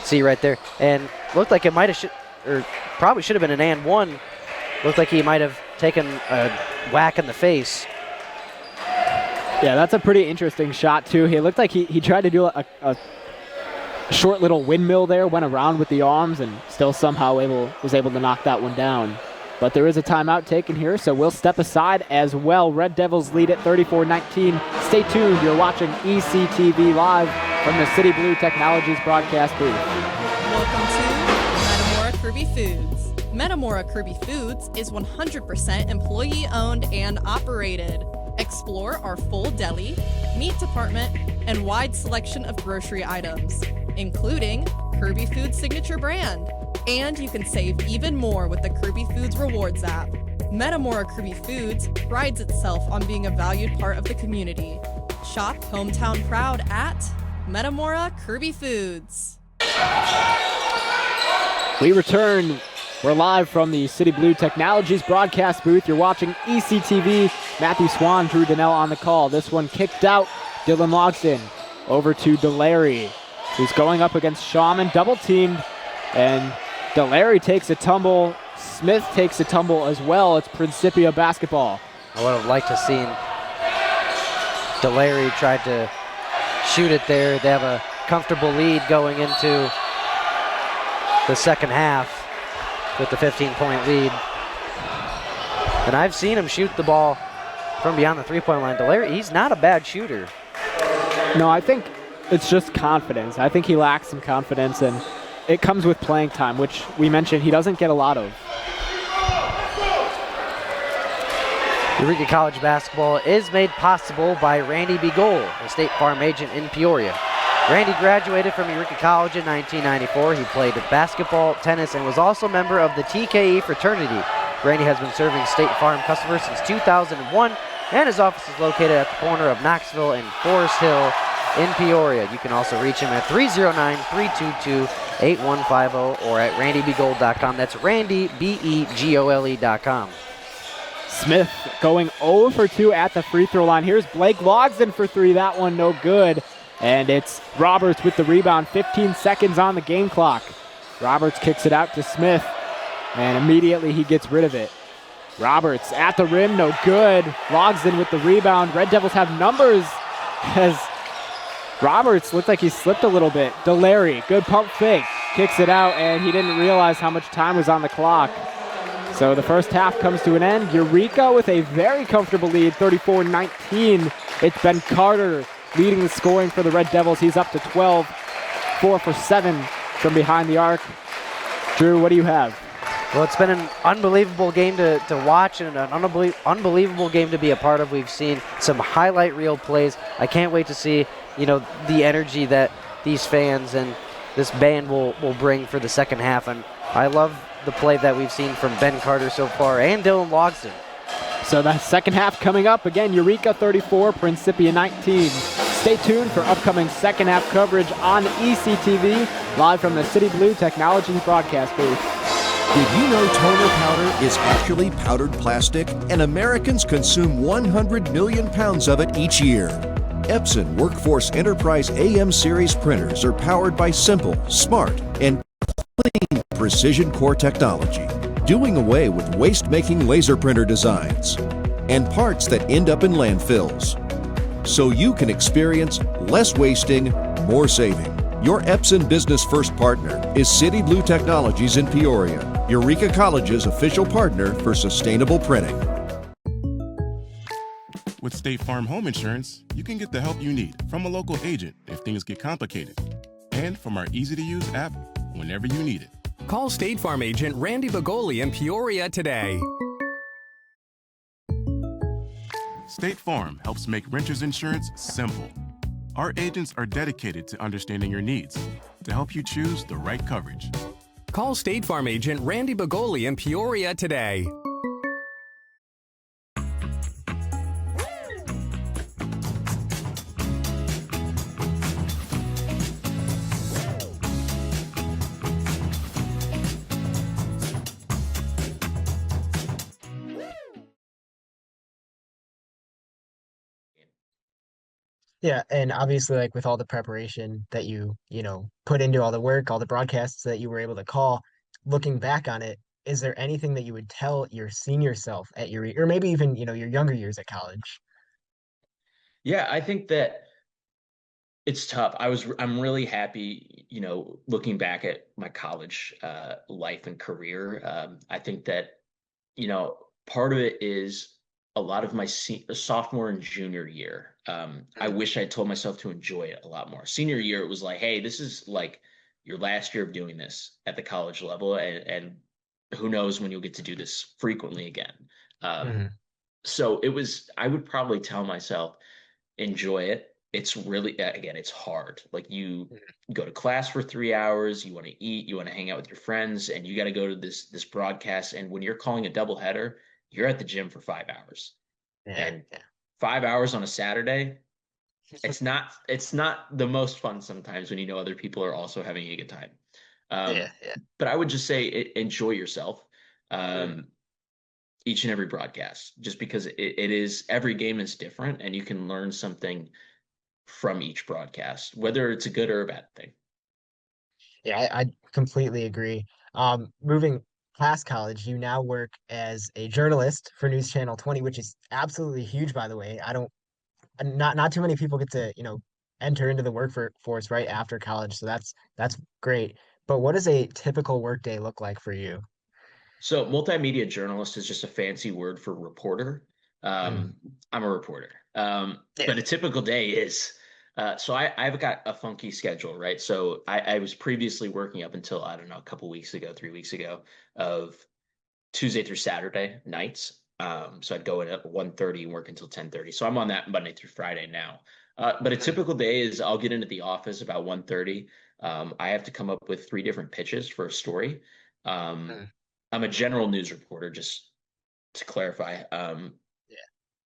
see right there. And looked like it might have, or probably should have been an and one. Looked like he might have taken a whack in the face. Yeah, that's a pretty interesting shot too. He looked like he tried to do a short little windmill there, went around with the arms, and still somehow was able to knock that one down. But there is a timeout taken here, so we'll step aside as well. Red Devils lead at 34-19. Stay tuned. You're watching ECTV live from the City Blue Technologies broadcast booth. Welcome to Metamora Kirby Foods. Metamora Kirby Foods is 100% employee-owned and operated. Explore our full deli, meat department, and wide selection of grocery items, including Kirby Foods' signature brand. And you can save even more with the Kirby Foods Rewards app. Metamora Kirby Foods prides itself on being a valued part of the community. Shop hometown proud at Metamora Kirby Foods. We return We're live from the City Blue Technologies broadcast booth. You're watching ECTV. Matthew Swan, Drew Donnell on the call. This one kicked out. Dylan Logston over to Delary, who's going up against Shawman, double teamed, and Delary takes a tumble. Smith takes a tumble as well. It's Principia basketball. I would have liked to seen Delary tried to shoot it there. They have a comfortable lead going into the second half with the 15-point lead. And I've seen him shoot the ball from beyond the three-point line. Delary, he's not a bad shooter. No, I think it's just confidence. I think he lacks some confidence, and it comes with playing time, which we mentioned he doesn't get a lot of. Eureka College basketball is made possible by Randy Begole, a State Farm agent in Peoria. Randy graduated from Eureka College in 1994. He played basketball, tennis, and was also a member of the TKE fraternity. Randy has been serving State Farm customers since 2001, and his office is located at the corner of Knoxville and Forest Hill in Peoria. You can also reach him at 309-322-8150 or at randybegole.com. That's Randy, BEGOLE.com. Smith going 0 for 2 at the free throw line. Here's Blake Logston for 3. That one no good. And it's Roberts with the rebound. 15 seconds on the game clock. Roberts kicks it out to Smith, and immediately he gets rid of it. Roberts at the rim, no good. Logston with the rebound. Red Devils have numbers as Roberts looked like he slipped a little bit. Delary, good pump fake. Kicks it out, and he didn't realize how much time was on the clock. So the first half comes to an end. Eureka with a very comfortable lead, 34-19. It's Ben Carter leading the scoring for the Red Devils. He's up to 12, 4 for 7 from behind the arc. Drew, what do you have? Well, it's been an unbelievable game to watch and an unbelievable game to be a part of. We've seen some highlight reel plays. I can't wait to see, the energy that these fans and this band will bring for the second half. And I love the play that we've seen from Ben Carter so far and Dylan Logston. So the second half coming up. Again, Eureka 34, Principia 19. Stay tuned for upcoming second half coverage on ECTV, live from the City Blue Technologies broadcast booth. Did you know toner powder is actually powdered plastic, and Americans consume 100 million pounds of it each year? Epson Workforce Enterprise AM series printers are powered by simple, smart, and clean precision core technology, doing away with waste-making laser printer designs and parts that end up in landfills, so you can experience less wasting, more saving. Your Epson Business First partner is City Blue Technologies in Peoria, Eureka College's official partner for sustainable printing. With State Farm Home Insurance, you can get the help you need from a local agent if things get complicated, and from our easy-to-use app whenever you need it. Call State Farm agent Randy Begole in Peoria today. State Farm helps make renters insurance simple. Our agents are dedicated to understanding your needs to help you choose the right coverage. Call State Farm agent Randy Begole in Peoria today. Yeah, and obviously, like with all the preparation that you put into all the work, all the broadcasts that you were able to call, looking back on it, is there anything that you would tell your senior self at your, or maybe even, your younger years at college? Yeah, I think that it's tough. I'm really happy, looking back at my college life and career. I think that, part of it is a lot of my sophomore and junior year. I wish I had told myself to enjoy it a lot more. Senior year, it was like, hey, this is like your last year of doing this at the college level, and who knows when you'll get to do this frequently again. So I would probably tell myself, enjoy it. It's really, again, it's hard. Like you go to class for 3 hours, you want to eat, you want to hang out with your friends, and you got to go to this broadcast. And when you're calling a doubleheader, you're at the gym for 5 hours. And 5 hours on a Saturday, it's not the most fun sometimes when other people are also having a good time. Um, Yeah. but I would just say enjoy yourself. Mm. Um, each and every broadcast, just because it is every game is different and you can learn something from each broadcast, whether it's a good or a bad thing. Yeah, I completely agree. Moving past college, you now work as a journalist for News Channel 20, which is absolutely huge, by the way. I don't, not too many people get to, enter into the workforce right after college, so that's great. But what does a typical workday look like for you? So multimedia journalist is just a fancy word for reporter. Mm. I'm a reporter. Yeah. But a typical day is I've got a funky schedule, right? So I was previously working up until, I don't know, a couple weeks ago, 3 weeks ago, of Tuesday through Saturday nights. So I'd go in at 1:30 and work until 10:30. So I'm on that Monday through Friday now. But a Mm. typical day is I'll get into the office about 1:30. I have to come up with 3 different pitches for a story. Um, Mm. I'm a general news reporter, just to clarify. Yeah.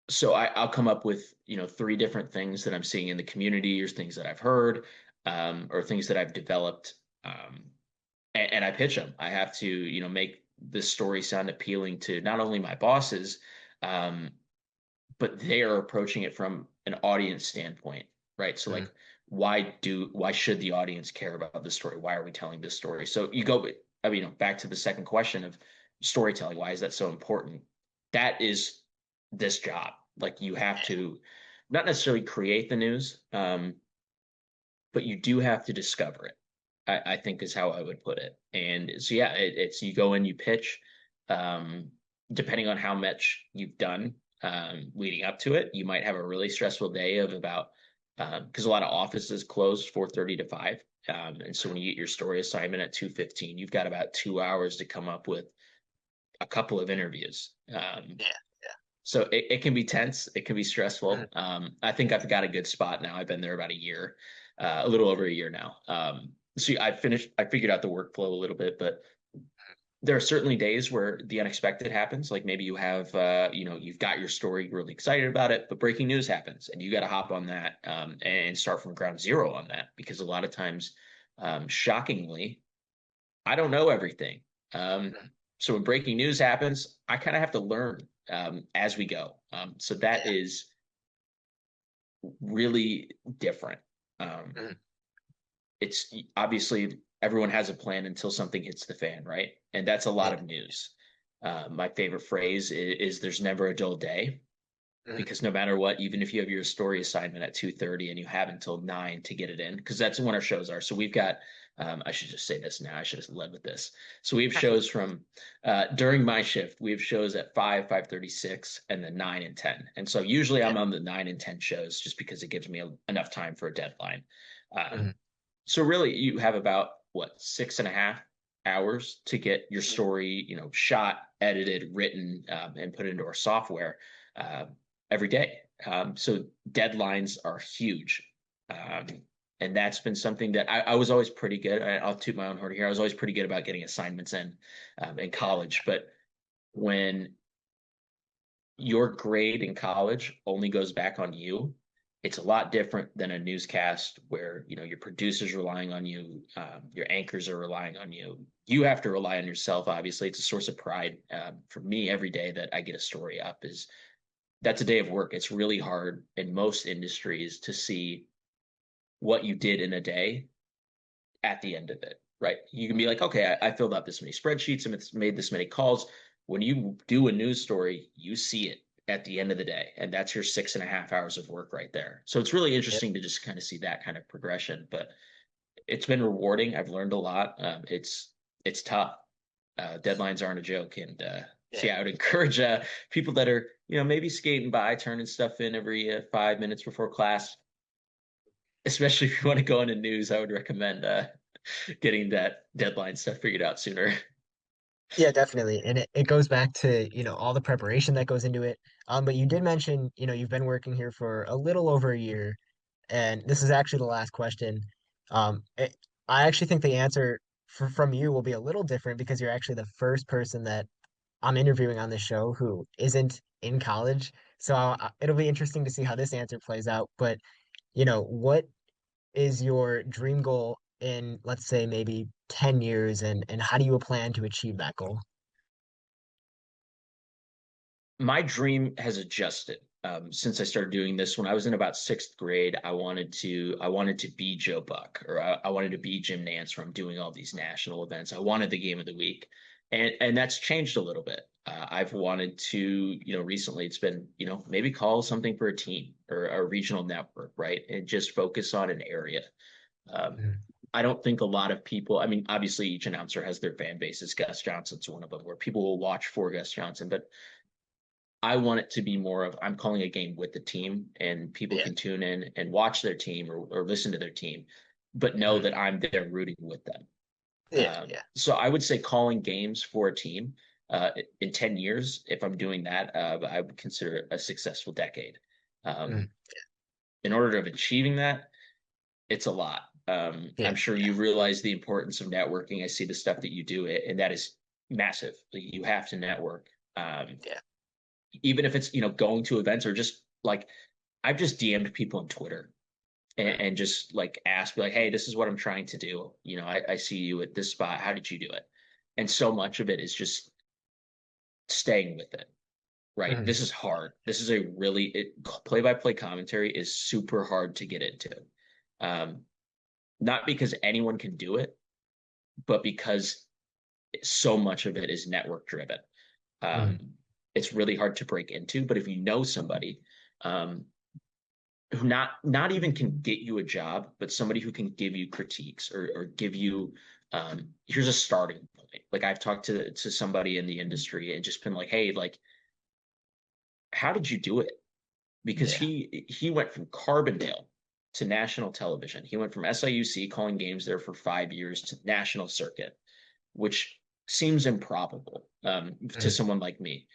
So I'll come up with 3 different things that I'm seeing in the community, or things that I've heard, or things that I've developed, and I pitch them. I have to make this story sound appealing to not only my bosses, um, but they are approaching it from an audience standpoint, right? So Mm. like, why should the audience care about this story? Why are we telling this story? So you go, I mean, back to the second question of storytelling. Why is that so important? That is this job. Like, you have to not necessarily create the news, but you do have to discover it. I think is how I would put it. And so yeah, it's you go in, you pitch, um, depending on how much you've done leading up to it, you might have a really stressful day of about because a lot of offices close 4:30 to 5. And so when you get your story assignment at 2:15, you've got about 2 hours to come up with a couple of interviews. Yeah. So it can be tense, it can be Mm. stressful. I think I've got a good spot now. I've been there about a year, a little over a year now. So I figured out the workflow a little bit, but there are certainly days where the unexpected happens. Like, maybe you have, you've got your story, really excited about it, but breaking news happens and you got to hop on that, and start from ground zero on that, because a lot of times, shockingly, I don't know everything. Mm. So when breaking news happens, I kind of have to learn as we go. So that Yeah. is really different. Mm. It's obviously everyone has a plan until something hits the fan, right? And that's a lot Yeah. of news. My favorite phrase is "There's never a dull day," Mm. because no matter what, even if you have your story assignment at 2:30 and you have until 9 to get it in, because that's when our shows are. So we've got, I should just say this now. I should have led with this. So we have shows from during my shift. We have shows at 5, 5:36, and then 9 and 10. And so usually Yeah. I'm on the 9 and 10 shows, just because it gives me enough time for a deadline. Mm. So really, you have about what, 6.5 hours to get your Mm. story, shot, edited, written, and put into our software uh, every day. So deadlines are huge. Um, and that's been something that I was always pretty good. I'll toot my own horn here. I was always pretty good about getting assignments in college. But when your grade in college only goes back on you, it's a lot different than a newscast where your producers relying on you, your anchors are relying on you. You have to rely on yourself. Obviously, it's a source of pride for me every day that I get a story up. Is That's a day of work. It's really hard in most industries to see what you did in a day at the end of it, right? You can be like, okay, I filled out this many spreadsheets and it's made this many calls. When you do a news story, you see it at the end of the day, and that's your 6.5 hours of work right there. So it's really Yep. interesting to just kind of see that kind of progression. But it's been rewarding. I've learned a lot. It's tough. Deadlines aren't a joke, and so Yeah. yeah, I would encourage people that are maybe skating by, turning stuff in every 5 minutes before class, especially if you want to go into news. I would recommend getting that deadline stuff figured out sooner. Yeah, definitely. And it goes back to, all the preparation that goes into it. But you did mention, you've been working here for a little over a year, and this is actually the last question. Um, it, I actually think the answer from you will be a little different because you're actually the first person that I'm interviewing on this show who isn't in college. So it'll be interesting to see how this answer plays out. But, what is your dream goal in, let's say, maybe 10 years, and how do you plan to achieve that goal? My dream has adjusted since I started doing this. When I was in about sixth grade, I wanted to be Joe Buck, or I wanted to be Jim Nance from doing all these national events. I wanted the game of the week, and that's changed a little bit. I've wanted to, recently it's been, maybe call something for a team or a regional network, right? And just focus on an area. I don't think a lot of people, I mean, obviously each announcer has their fan bases. Gus Johnson's one of them, where people will watch for Gus Johnson, but I want it to be more of, I'm calling a game with the team, and people can tune in and watch their team, or listen to their team, but know that I'm there rooting with them. So I would say calling games for a team in 10 years, if I'm doing that, I would consider it a successful decade. In order of achieving that, it's a lot. I'm sure you realize the importance of networking. I see the stuff that you do, and that is massive. You have to network. Even if it's, going to events, or just like, I've just DM'd people on Twitter and just like asked, like, hey, this is what I'm trying to do. I see you at this spot. How did you do it? And so much of it is just staying with it, right? This is hard. This is play-by-play commentary is super hard to get into. Not because anyone can do it, but because so much of it is network driven. It's really hard to break into, but if you know somebody who not even can get you a job, but somebody who can give you critiques, or give you, here's a starting point. Like, I've talked to somebody in the industry and just been like, hey, like, how did you do it? Because he went from Carbondale to national television. He went from SIUC, calling games there for 5 years, to national circuit, which seems improbable to someone like me.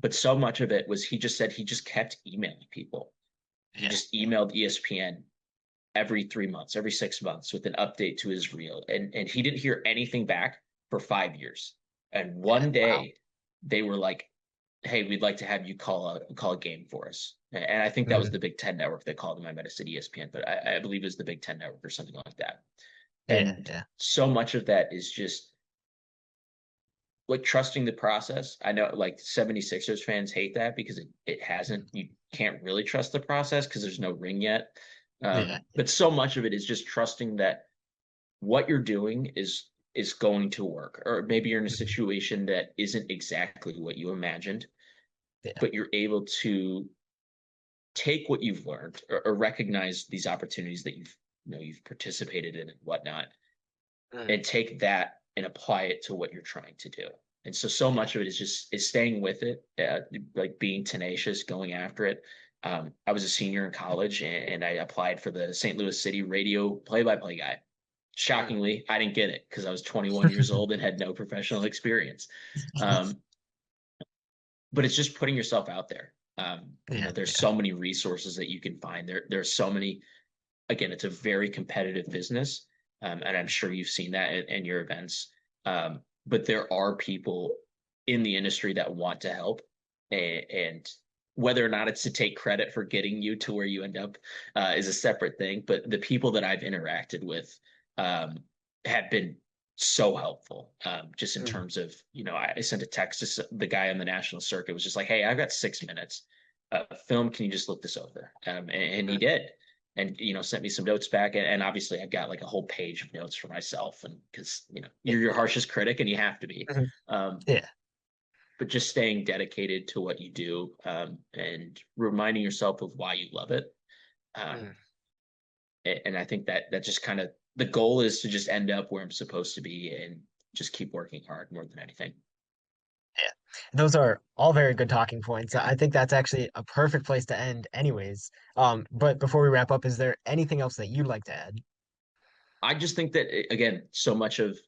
But so much of it was, he just said he just kept emailing people. He just emailed ESPN every 3 months, every 6 months, with an update to his reel. And he didn't hear anything back for 5 years. And one day they were like, hey, we'd like to have you call a game for us. And I think that was the Big Ten network that called him. I might have said ESPN, but I believe it was the Big Ten network or something like that. And so much of that is just like trusting the process. I know, like, 76ers fans hate that because it hasn't, you can't really trust the process because there's no ring yet. But so much of it is just trusting that what you're doing is going to work. Or maybe you're in a situation that isn't exactly what you imagined, but you're able to take what you've learned, or recognize these opportunities that you've participated in and whatnot, and take that and apply it to what you're trying to do. And so much of it is staying with it, like being tenacious, going after it. I was a senior in college, and I applied for the St. Louis City radio play-by-play guy. Shockingly, I didn't get it because I was 21 years old and had no professional experience. But it's just putting yourself out there. There's so many resources that you can find. There's so many. Again, it's a very competitive business. And I'm sure you've seen that in your events. But there are people in the industry that want to help, and whether or not it's to take credit for getting you to where you end up is a separate thing. But the people that I've interacted with have been so helpful, just in terms of, I sent a text to the guy on the national circuit, was just like, hey, I've got 6 minutes film. Can you just look this over? And he did. And, sent me some notes back. And obviously I've got like a whole page of notes for myself, and because, you're your harshest critic and you have to be. But just staying dedicated to what you do, and reminding yourself of why you love it. And I think that just kind of, the goal is to just end up where I'm supposed to be, and just keep working hard more than anything. Those are all very good talking points. I think that's actually a perfect place to end anyways. But before we wrap up, is there anything else that you'd like to add? I just think that, again, so much of,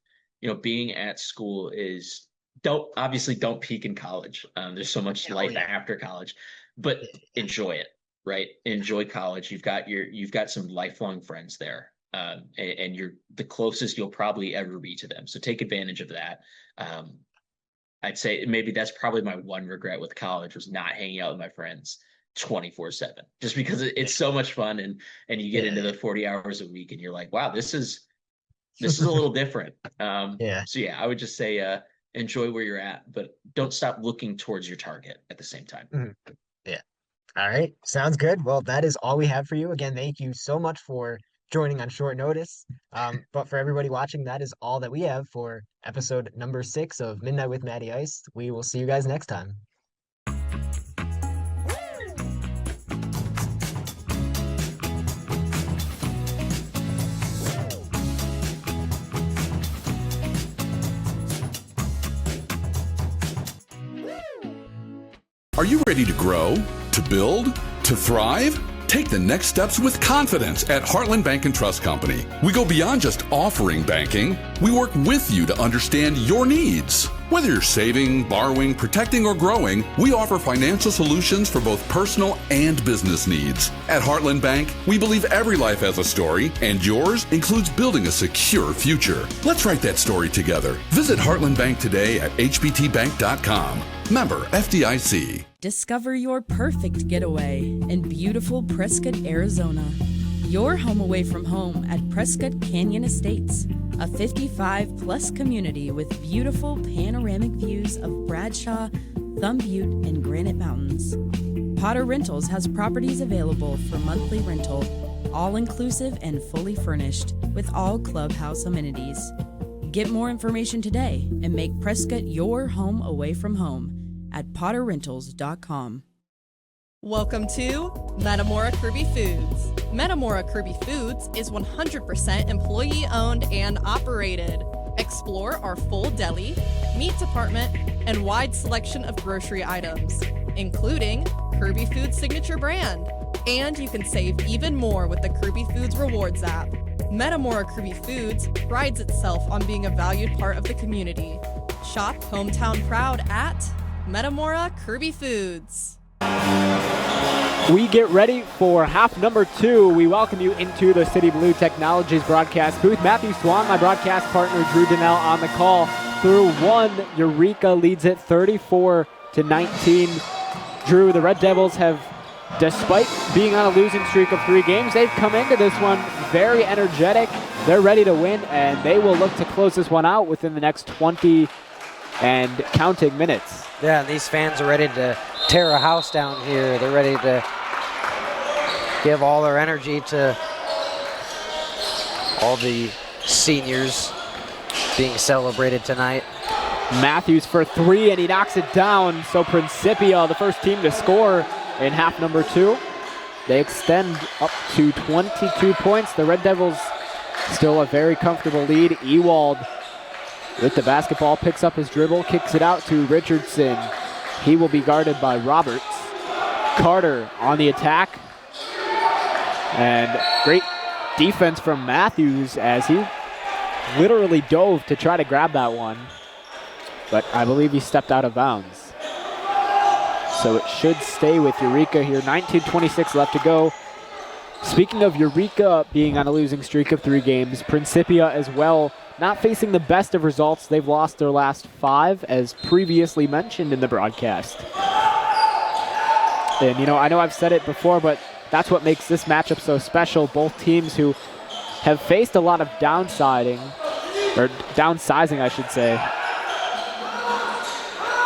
being at school is, don't peak in college. There's so much life after college, but enjoy it, right? Enjoy college. You've got some lifelong friends there. And you're the closest you'll probably ever be to them. So take advantage of that. I'd say maybe that's probably my one regret with college, was not hanging out with my friends. 24/7, just because it's so much fun, and you get into the 40 hours a week and you're like, wow, this is a little different. So yeah, I would just say enjoy where you're at, but don't stop looking towards your target at the same time. Mm-hmm. Yeah. All right. Sounds good. Well, that is all we have for you. Again, thank you so much for joining on short notice. But for everybody watching, that is all that we have for episode number 6 of Midnight with Matty Ice. We will see you guys next time. Are you ready to grow, to build, to thrive? Take the next steps with confidence at Heartland Bank and Trust Company. We go beyond just offering banking. We work with you to understand your needs. Whether you're saving, borrowing, protecting, or growing, we offer financial solutions for both personal and business needs. At Heartland Bank, we believe every life has a story, and yours includes building a secure future. Let's write that story together. Visit Heartland Bank today at hbtbank.com. Member FDIC. Discover your perfect getaway in beautiful Prescott, Arizona. Your home away from home at Prescott Canyon Estates, a 55-plus community with beautiful panoramic views of Bradshaw, Thumb Butte, and Granite Mountains. Potter Rentals has properties available for monthly rental, all-inclusive and fully furnished, with all clubhouse amenities. Get more information today and make Prescott your home away from home at potterrentals.com. Welcome to Metamora Kirby Foods. Metamora Kirby Foods is 100% employee-owned and operated. Explore our full deli, meat department, and wide selection of grocery items, including Kirby Foods' signature brand. And you can save even more with the Kirby Foods Rewards app. Metamora Kirby Foods prides itself on being a valued part of the community. Shop hometown proud at Metamora Kirby Foods. We get ready for half number 2. We welcome you into the City Blue Technologies broadcast booth. Matthew Swan, my broadcast partner, Drew Donnell on the call. Through 1, Eureka leads it 34-19. Drew, the Red Devils have, despite being on a losing streak of 3 games, they've come into this one very energetic. They're ready to win, and they will look to close this one out within the next 20 and counting minutes. Yeah, and these fans are ready to tear a house down here. They're ready to give all their energy to all the seniors being celebrated tonight. Matthews for 3, and he knocks it down. So Principia, the first team to score in half number 2. They extend up to 22 points. The Red Devils still a very comfortable lead. Ewald with the basketball, picks up his dribble, kicks it out to Richardson. He will be guarded by Roberts. Carter on the attack. And great defense from Matthews as he literally dove to try to grab that one. But I believe he stepped out of bounds. So it should stay with Eureka here. 19:26 left to go. Speaking of Eureka being on a losing streak of 3 games, Principia as well, not facing the best of results. They've lost their last 5, as previously mentioned in the broadcast. And, you know, I know I've said it before, but that's what makes this matchup so special. Both teams who have faced a lot of downsizing, I should say,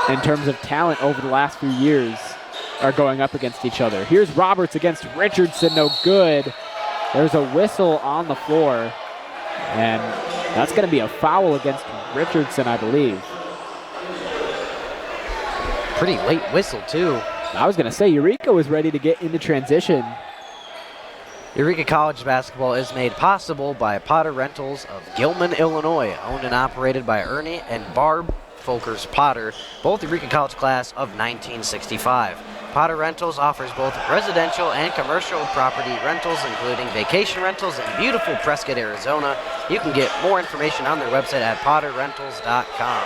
in terms of talent over the last few years, are going up against each other. Here's Roberts against Richardson, no good. There's a whistle on the floor, and that's going to be a foul against Richardson, I believe. Pretty late whistle, too. I was going to say, Eureka was ready to get into transition. Eureka College basketball is made possible by Potter Rentals of Gilman, Illinois, owned and operated by Ernie and Barb Folkers Potter, both Eureka College class of 1965. Potter Rentals offers both residential and commercial property rentals, including vacation rentals in beautiful Prescott, Arizona. You can get more information on their website at potterrentals.com.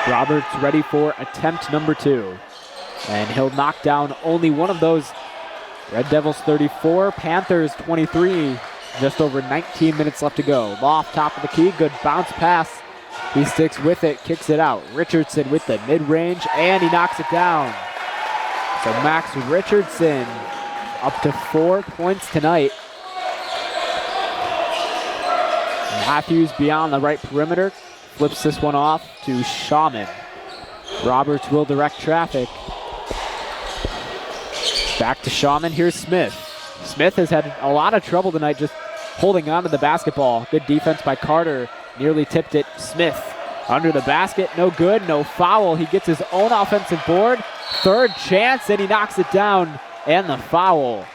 Roberts ready for attempt number 2. And he'll knock down only one of those. Red Devils 34, Panthers 23. Just over 19 minutes left to go. Loft, top of the key, good bounce pass. He sticks with it, kicks it out. Richardson with the mid-range, and he knocks it down. So Max Richardson up to 4 points tonight. Matthews beyond the right perimeter. Flips this one off to Shaman. Roberts will direct traffic. Back to Shaman. Here's Smith. Smith has had a lot of trouble tonight just holding on to the basketball. Good defense by Carter. Nearly tipped it. Smith under the basket. No good. No foul. He gets his own offensive board. Third chance, and he knocks it down. And the foul.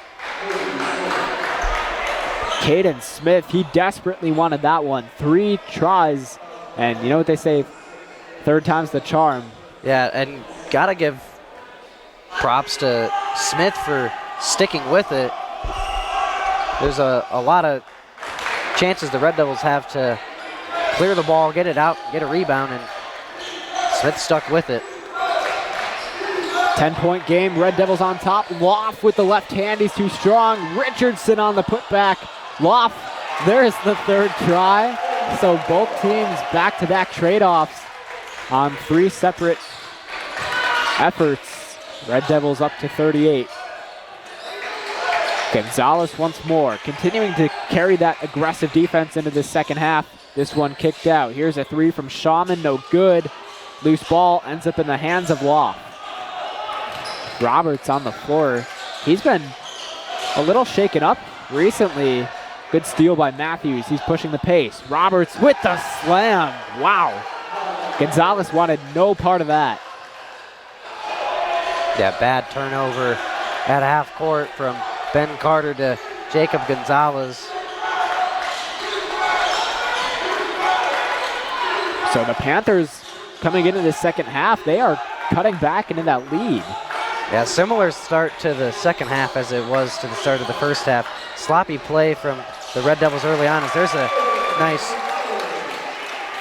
Caden Smith, he desperately wanted that one. 3 tries. And you know what they say? Third time's the charm. Yeah, and got to give props to Smith for sticking with it. There's a lot of chances the Red Devils have to clear the ball, get it out, get a rebound, and Smith stuck with it. 10-point game, Red Devils on top. Loft with the left hand, he's too strong. Richardson on the putback. Loft, there's the third try. So both teams back-to-back trade-offs on 3 separate efforts. Red Devils up to 38. Gonzalez once more, continuing to carry that aggressive defense into the second half. This one kicked out. Here's a 3 from Shaman, no good. Loose ball ends up in the hands of Loft. Roberts on the floor. He's been a little shaken up recently. Good steal by Matthews. He's pushing the pace. Roberts with the slam. Wow. Gonzalez wanted no part of that. Yeah, bad turnover at half court from Ben Carter to Jacob Gonzalez. So the Panthers coming into the second half, they are cutting back into that lead. Yeah, similar start to the second half as it was to the start of the first half. Sloppy play from the Red Devils early on as there's a nice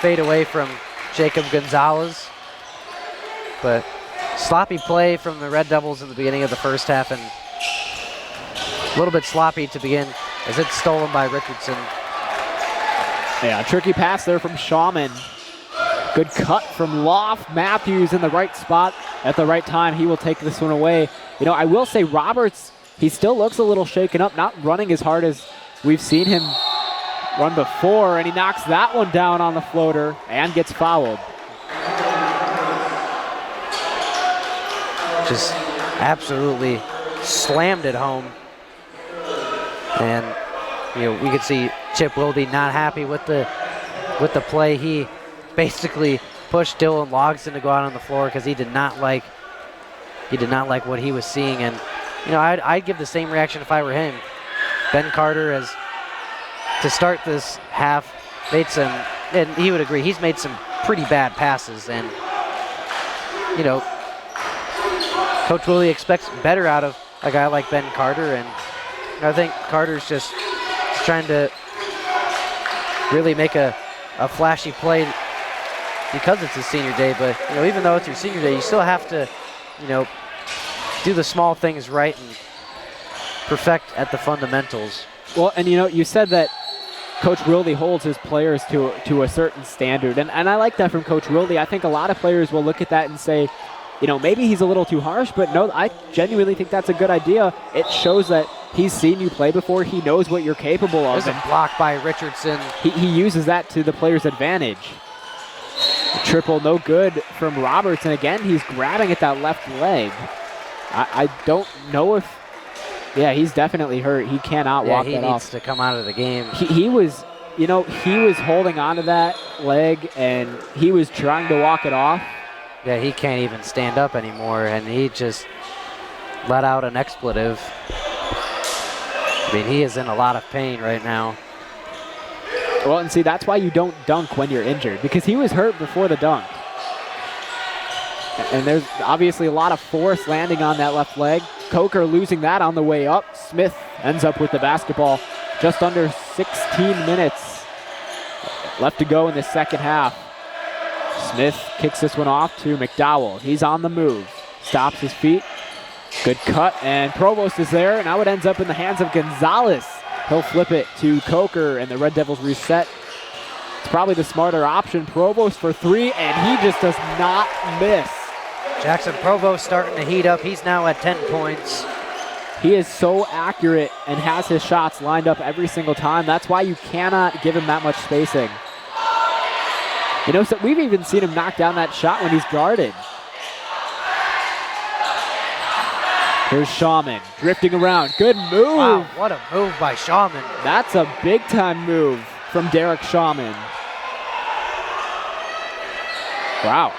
fade away from Jacob Gonzalez. But sloppy play from the Red Devils in the beginning of the first half, and a little bit sloppy to begin as it's stolen by Richardson. Yeah, tricky pass there from Shaman. Good cut from Loft. Matthews in the right spot at the right time. He will take this one away. You know, I will say Roberts, he still looks a little shaken up, not running as hard as we've seen him run before, and he knocks that one down on the floater and gets fouled. Just absolutely slammed it home. And, you know, we could see Chip Wilde not happy with the play. He basically pushed Dylan Logston to go out on the floor because he did not like what he was seeing. And, you know, I'd give the same reaction if I were him. Ben Carter has, to start this half, made some, and he would agree, he's made some pretty bad passes. And, you know, Coach Willie expects better out of a guy like Ben Carter, and I think Carter's just trying to really make a flashy play because it's his senior day. But, you know, even though it's your senior day, you still have to, you know, do the small things right and perfect at the fundamentals. Well, and you know, you said that Coach Wilde holds his players to a certain standard, and I like that from Coach Wilde. I think a lot of players will look at that and say, you know, maybe he's a little too harsh, but no, I genuinely think that's a good idea. It shows that he's seen you play before. He knows what you're capable of. There's a block by Richardson. He uses that to the player's advantage. Triple, no good from Roberts, and again, he's grabbing at that left leg. I don't know if, yeah, he's definitely hurt. He cannot walk that off. Yeah, he needs to come out of the game. He was, you know, he was holding onto that leg, and he was trying to walk it off. Yeah, he can't even stand up anymore, and he just let out an expletive. I mean, he is in a lot of pain right now. Well, and see, that's why you don't dunk when you're injured, because he was hurt before the dunk. And there's obviously a lot of force landing on that left leg. Coker losing that on the way up. Smith ends up with the basketball. Just under 16 minutes left to go in the second half. Smith kicks this one off to McDowell. He's on the move. Stops his feet. Good cut, and Provost is there. Now it ends up in the hands of Gonzalez. He'll flip it to Coker, and the Red Devils reset. It's probably the smarter option. Provost for 3, and he just does not miss. Jackson Provost starting to heat up. He's now at 10 points. He is so accurate and has his shots lined up every single time. That's why you cannot give him that much spacing. You know, so we've even seen him knock down that shot when he's guarded. Here's Shawman drifting around. Good move. Wow, what a move by Shawman. That's a big-time move from Derek Shawman. Wow.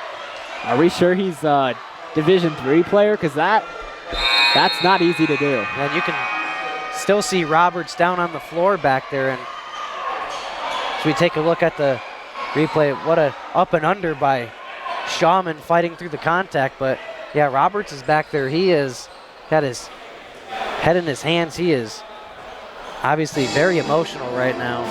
Are we sure he's a Division III player? Because that's not easy to do. And you can still see Roberts down on the floor back there. And as we take a look at the replay, what a up and under by Shawman fighting through the contact. But yeah, Roberts is back there. He is got his head in his hands. He is obviously very emotional right now.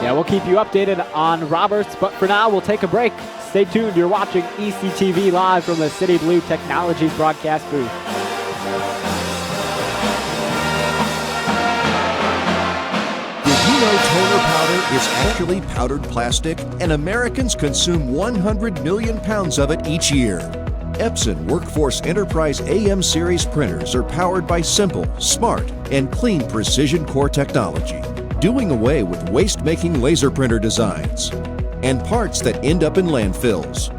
Yeah, we'll keep you updated on Roberts, but for now, we'll take a break. Stay tuned. You're watching ECTV live from the City Blue Technologies broadcast booth. Did you know toner powder is actually powdered plastic? And Americans consume 100 million pounds of it each year. Epson Workforce Enterprise AM series printers are powered by simple, smart, and clean precision core technology, doing away with waste-making laser printer designs and parts that end up in landfills.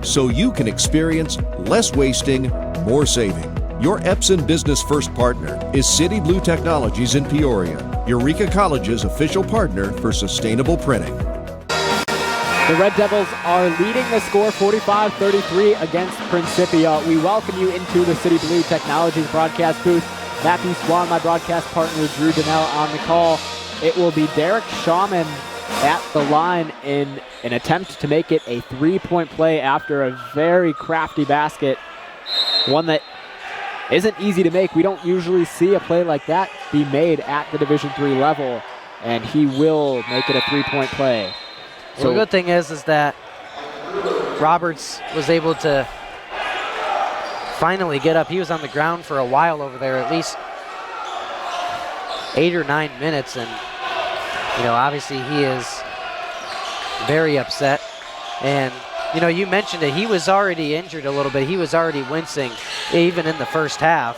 So you can experience less wasting, more saving. Your Epson Business First partner is City Blue Technologies in Peoria, Eureka College's official partner for sustainable printing. The Red Devils are leading the score 45-33 against Principia. We welcome you into the City Blue Technologies broadcast booth. Matthew Swan, my broadcast partner, Drew Donnell on the call. It will be Derek Shawman at the line in an attempt to make it a three-point play after a very crafty basket. One that isn't easy to make. We don't usually see a play like that be made at the Division III level, and he will make it a three-point play. So the good thing is that Roberts was able to finally get up. He was on the ground for a while over there, at least 8 or 9 minutes, and you know, obviously he is very upset. And you know, you mentioned it, he was already injured a little bit. He was already wincing even in the first half.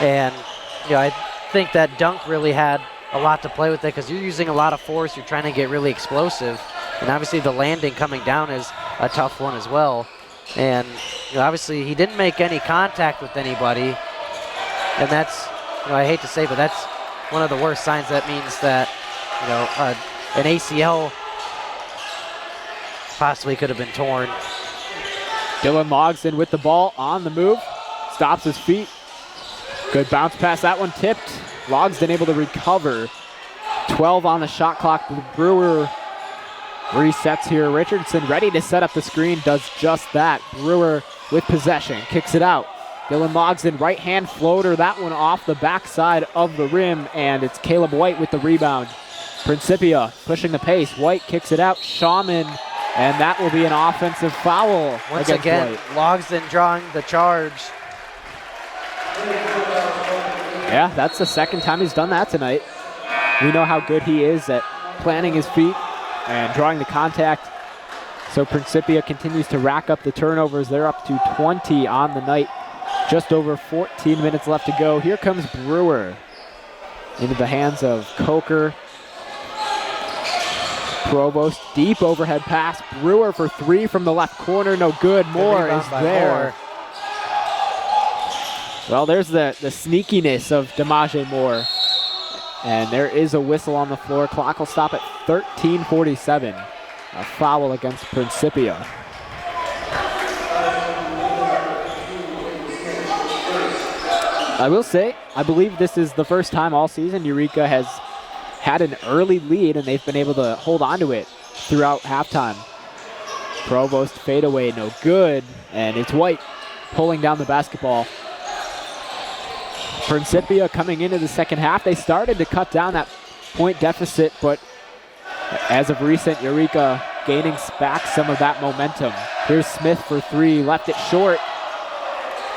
And you know, I think that dunk really had a lot to play with it because you're using a lot of force. You're trying to get really explosive. And obviously the landing coming down is a tough one as well. And you know, obviously he didn't make any contact with anybody. And that's, you know, I hate to say, but that's one of the worst signs. That means that, you know, an ACL possibly could have been torn. Dylan Logsdon with the ball on the move. Stops his feet. Good bounce pass. That one tipped. Logsdon able to recover. 12 on the shot clock. The Brewer resets here. Richardson ready to set up the screen. Does just that. Brewer with possession. Kicks it out. Dylan Logsdon, right hand floater. That one off the backside of the rim. And it's Caleb White with the rebound. Principia pushing the pace. White kicks it out. Shawman. And that will be an offensive foul. Once again, Logsdon drawing the charge. Yeah, that's the second time he's done that tonight. We know how good he is at planting his feet and drawing the contact. So Principia continues to rack up the turnovers. They're up to 20 on the night. Just over 14 minutes left to go. Here comes Brewer into the hands of Coker. Provost, deep overhead pass. Brewer for three from the left corner. No good. Moore is there. Moore. Well, there's the sneakiness of DeMaje Moore. And there is a whistle on the floor. Clock will stop at 13:47. A foul against Principia. I will say, I believe this is the first time all season Eureka has had an early lead and they've been able to hold on to it throughout halftime. Provost fadeaway, no good. And it's White pulling down the basketball. Principia coming into the second half, they started to cut down that point deficit, but as of recent, Eureka gaining back some of that momentum. Here's Smith for three, left it short.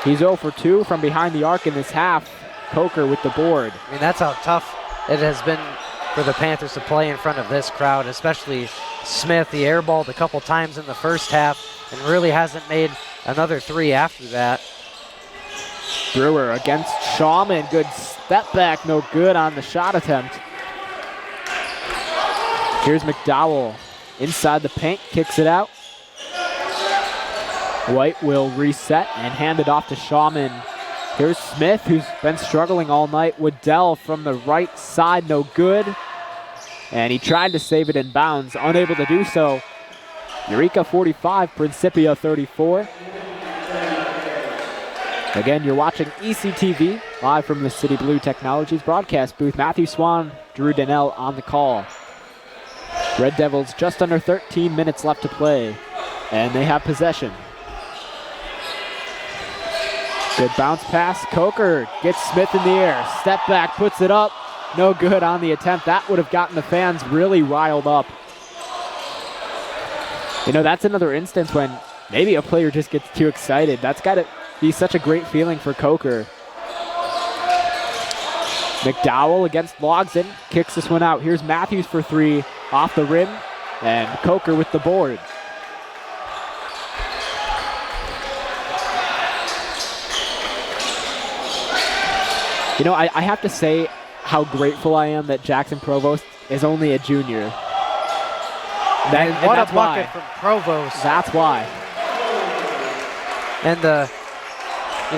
He's 0 for 2 from behind the arc in this half. Coker with the board. I mean, that's how tough it has been for the Panthers to play in front of this crowd, especially Smith. He airballed a couple times in the first half and really hasn't made another 3 after that. Brewer against Shawman. Good step back, no good on the shot attempt. Here's McDowell inside the paint, kicks it out. White will reset and hand it off to Shawman. Here's Smith, who's been struggling all night. Waddell from the right side, no good. And he tried to save it in bounds, unable to do so. Eureka 45, Principia 34. Again, you're watching ECTV, live from the City Blue Technologies broadcast booth. Matthew Swan, Drew Donnell on the call. Red Devils just under 13 minutes left to play, and they have possession. Good bounce pass. Coker gets Smith in the air. Step back, puts it up. No good on the attempt. That would have gotten the fans really riled up. You know, that's another instance when maybe a player just gets too excited. That's got to be such a great feeling for Coker. McDowell against Logsdon. Kicks this one out. Here's Matthews for 3 off the rim. And Coker with the board. You know, I have to say how grateful I am that Jackson Provost is only a junior. What a bucket from Provost. That's why. And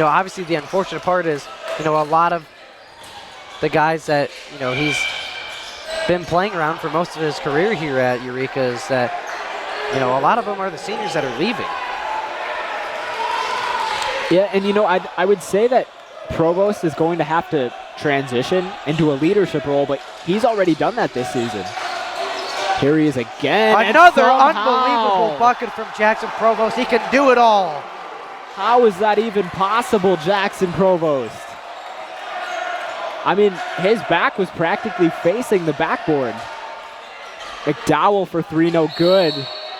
obviously the unfortunate part is, a lot of the guys that, he's been playing around for most of his career here at Eureka is that, a lot of them are the seniors that are leaving. Yeah, and I would say that Provost is going to have to transition into a leadership role, but he's already done that this season. Here he is again. Another unbelievable bucket from Jackson Provost. He can do it all. How is that even possible, Jackson Provost? I mean, his back was practically facing the backboard. McDowell for 3, no good.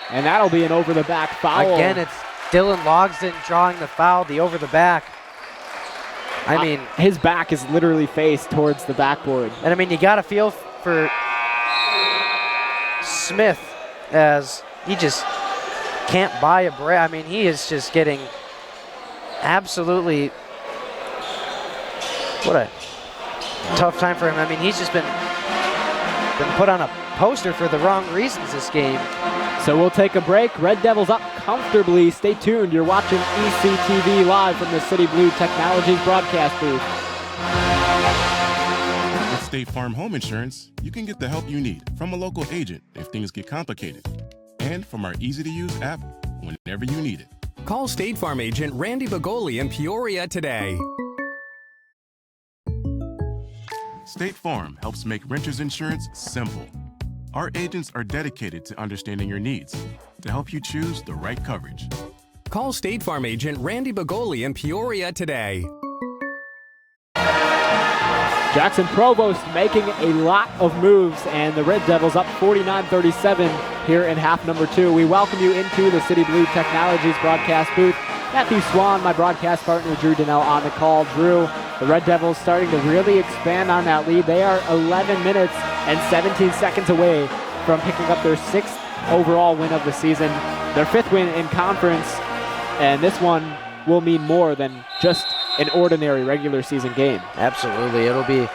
And that'll be an over-the-back foul. Again, it's Dylan Logsdon drawing the foul, the over-the-back. I mean, his back is literally faced towards the backboard. And I mean, you got to feel for Smith as he just can't buy a break. I mean, he is just getting absolutely, what a tough time for him. I mean, he's just been put on a poster for the wrong reasons this game. So we'll take a break. Red Devils up comfortably. Stay tuned. You're watching ECTV live from the City Blue Technologies broadcast booth. With State Farm Home Insurance, you can get the help you need from a local agent if things get complicated, and from our easy-to-use app whenever you need it. Call State Farm agent Randy Bagoli in Peoria today. State Farm helps make renters insurance simple. Our agents are dedicated to understanding your needs to help you choose the right coverage. Call State Farm agent Randy Bagoli in Peoria today. Jackson Provost making a lot of moves, and the Red Devils up 49-37 here in half number 2. We welcome you into the City Blue Technologies broadcast booth. Matthew Swan, my broadcast partner, Drew Donnell on the call. Drew, the Red Devils starting to really expand on that lead. They are 11 minutes and 17 seconds away from picking up their 6th overall win of the season, their 5th win in conference, and this one will mean more than just an ordinary regular season game. Absolutely. It'll be,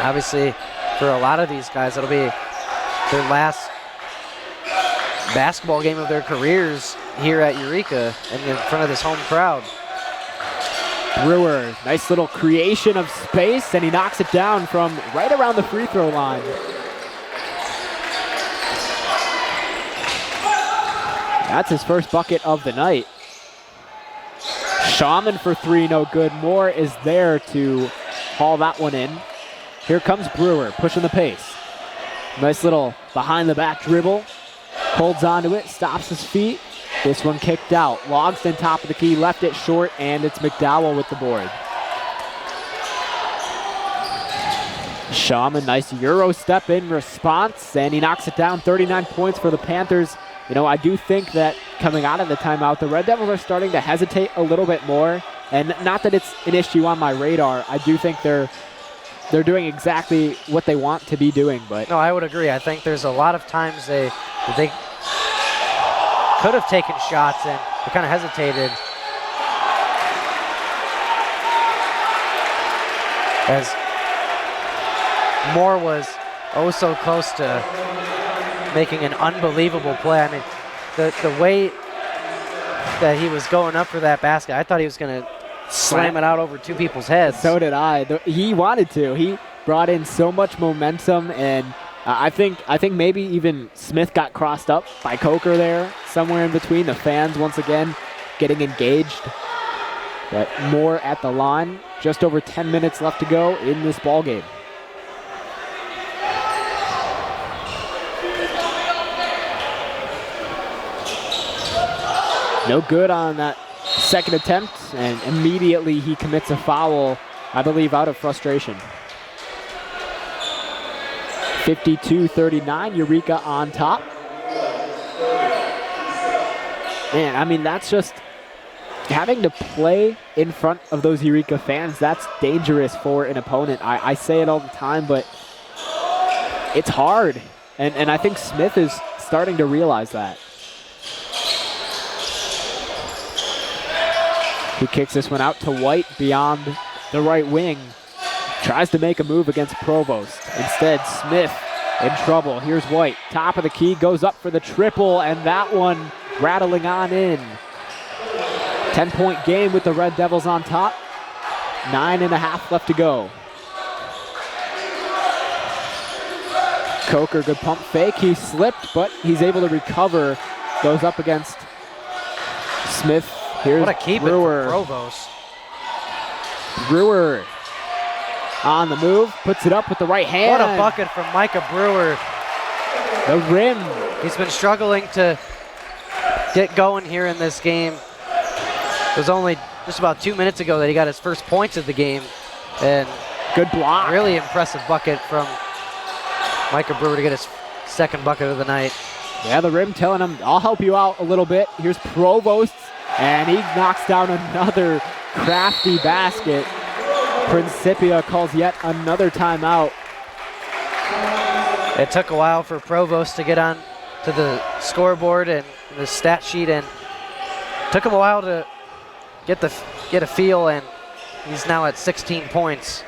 obviously, for a lot of these guys, it'll be their last basketball game of their careers here at Eureka and in front of this home crowd. Brewer, nice little creation of space, and he knocks it down from right around the free throw line. That's his first bucket of the night. Shawman for 3, no good. Moore is there to haul that one in. Here comes Brewer, pushing the pace. Nice little behind the back dribble. Holds onto it, stops his feet. This one kicked out. Logsdon top of the key, left it short, and it's McDowell with the board. Shawman, nice Euro step in response, and he knocks it down. 39 points for the Panthers. You know, I do think that coming out of the timeout, the Red Devils are starting to hesitate a little bit more. And not that it's an issue on my radar. I do think they're doing exactly what they want to be doing. But no, I would agree. I think there's a lot of times they could have taken shots, and kind of hesitated as Moore was oh so close to making an unbelievable play. I mean, the way that he was going up for that basket, I thought he was going to slam it out over two people's heads. So did I. He wanted to. He brought in so much momentum, and I think maybe even Smith got crossed up by Coker there, somewhere in between. The fans once again getting engaged. But Moore at the line. Just over 10 minutes left to go in this ball game. No good on that second attempt, and immediately he commits a foul, I believe, out of frustration. 52-39, Eureka on top. Man, I mean, that's just having to play in front of those Eureka fans. That's dangerous for an opponent. I say it all the time, but it's hard. And I think Smith is starting to realize that. He kicks this one out to White beyond the right wing. Tries to make a move against Provost. Instead, Smith in trouble. Here's White, top of the key, goes up for the triple, and that one rattling on in. 10-point game with the Red Devils on top. 9.5 left to go. Coker, good pump fake. He slipped, but he's able to recover. Goes up against Smith. Here's what a keep Brewer. It for Provost. Brewer on the move, puts it up with the right hand. What a bucket from Micah Brewer. The rim. He's been struggling to get going here in this game. It was only just about 2 minutes ago that he got his first points of the game. And good block. Really impressive bucket from Micah Brewer to get his second bucket of the night. Yeah, the rim telling him, I'll help you out a little bit. Here's Provost, and he knocks down another crafty basket. Principia calls yet another timeout. It took a while for Provost to get on to the scoreboard and the stat sheet, and took him a while to get a feel, and he's now at 16 points.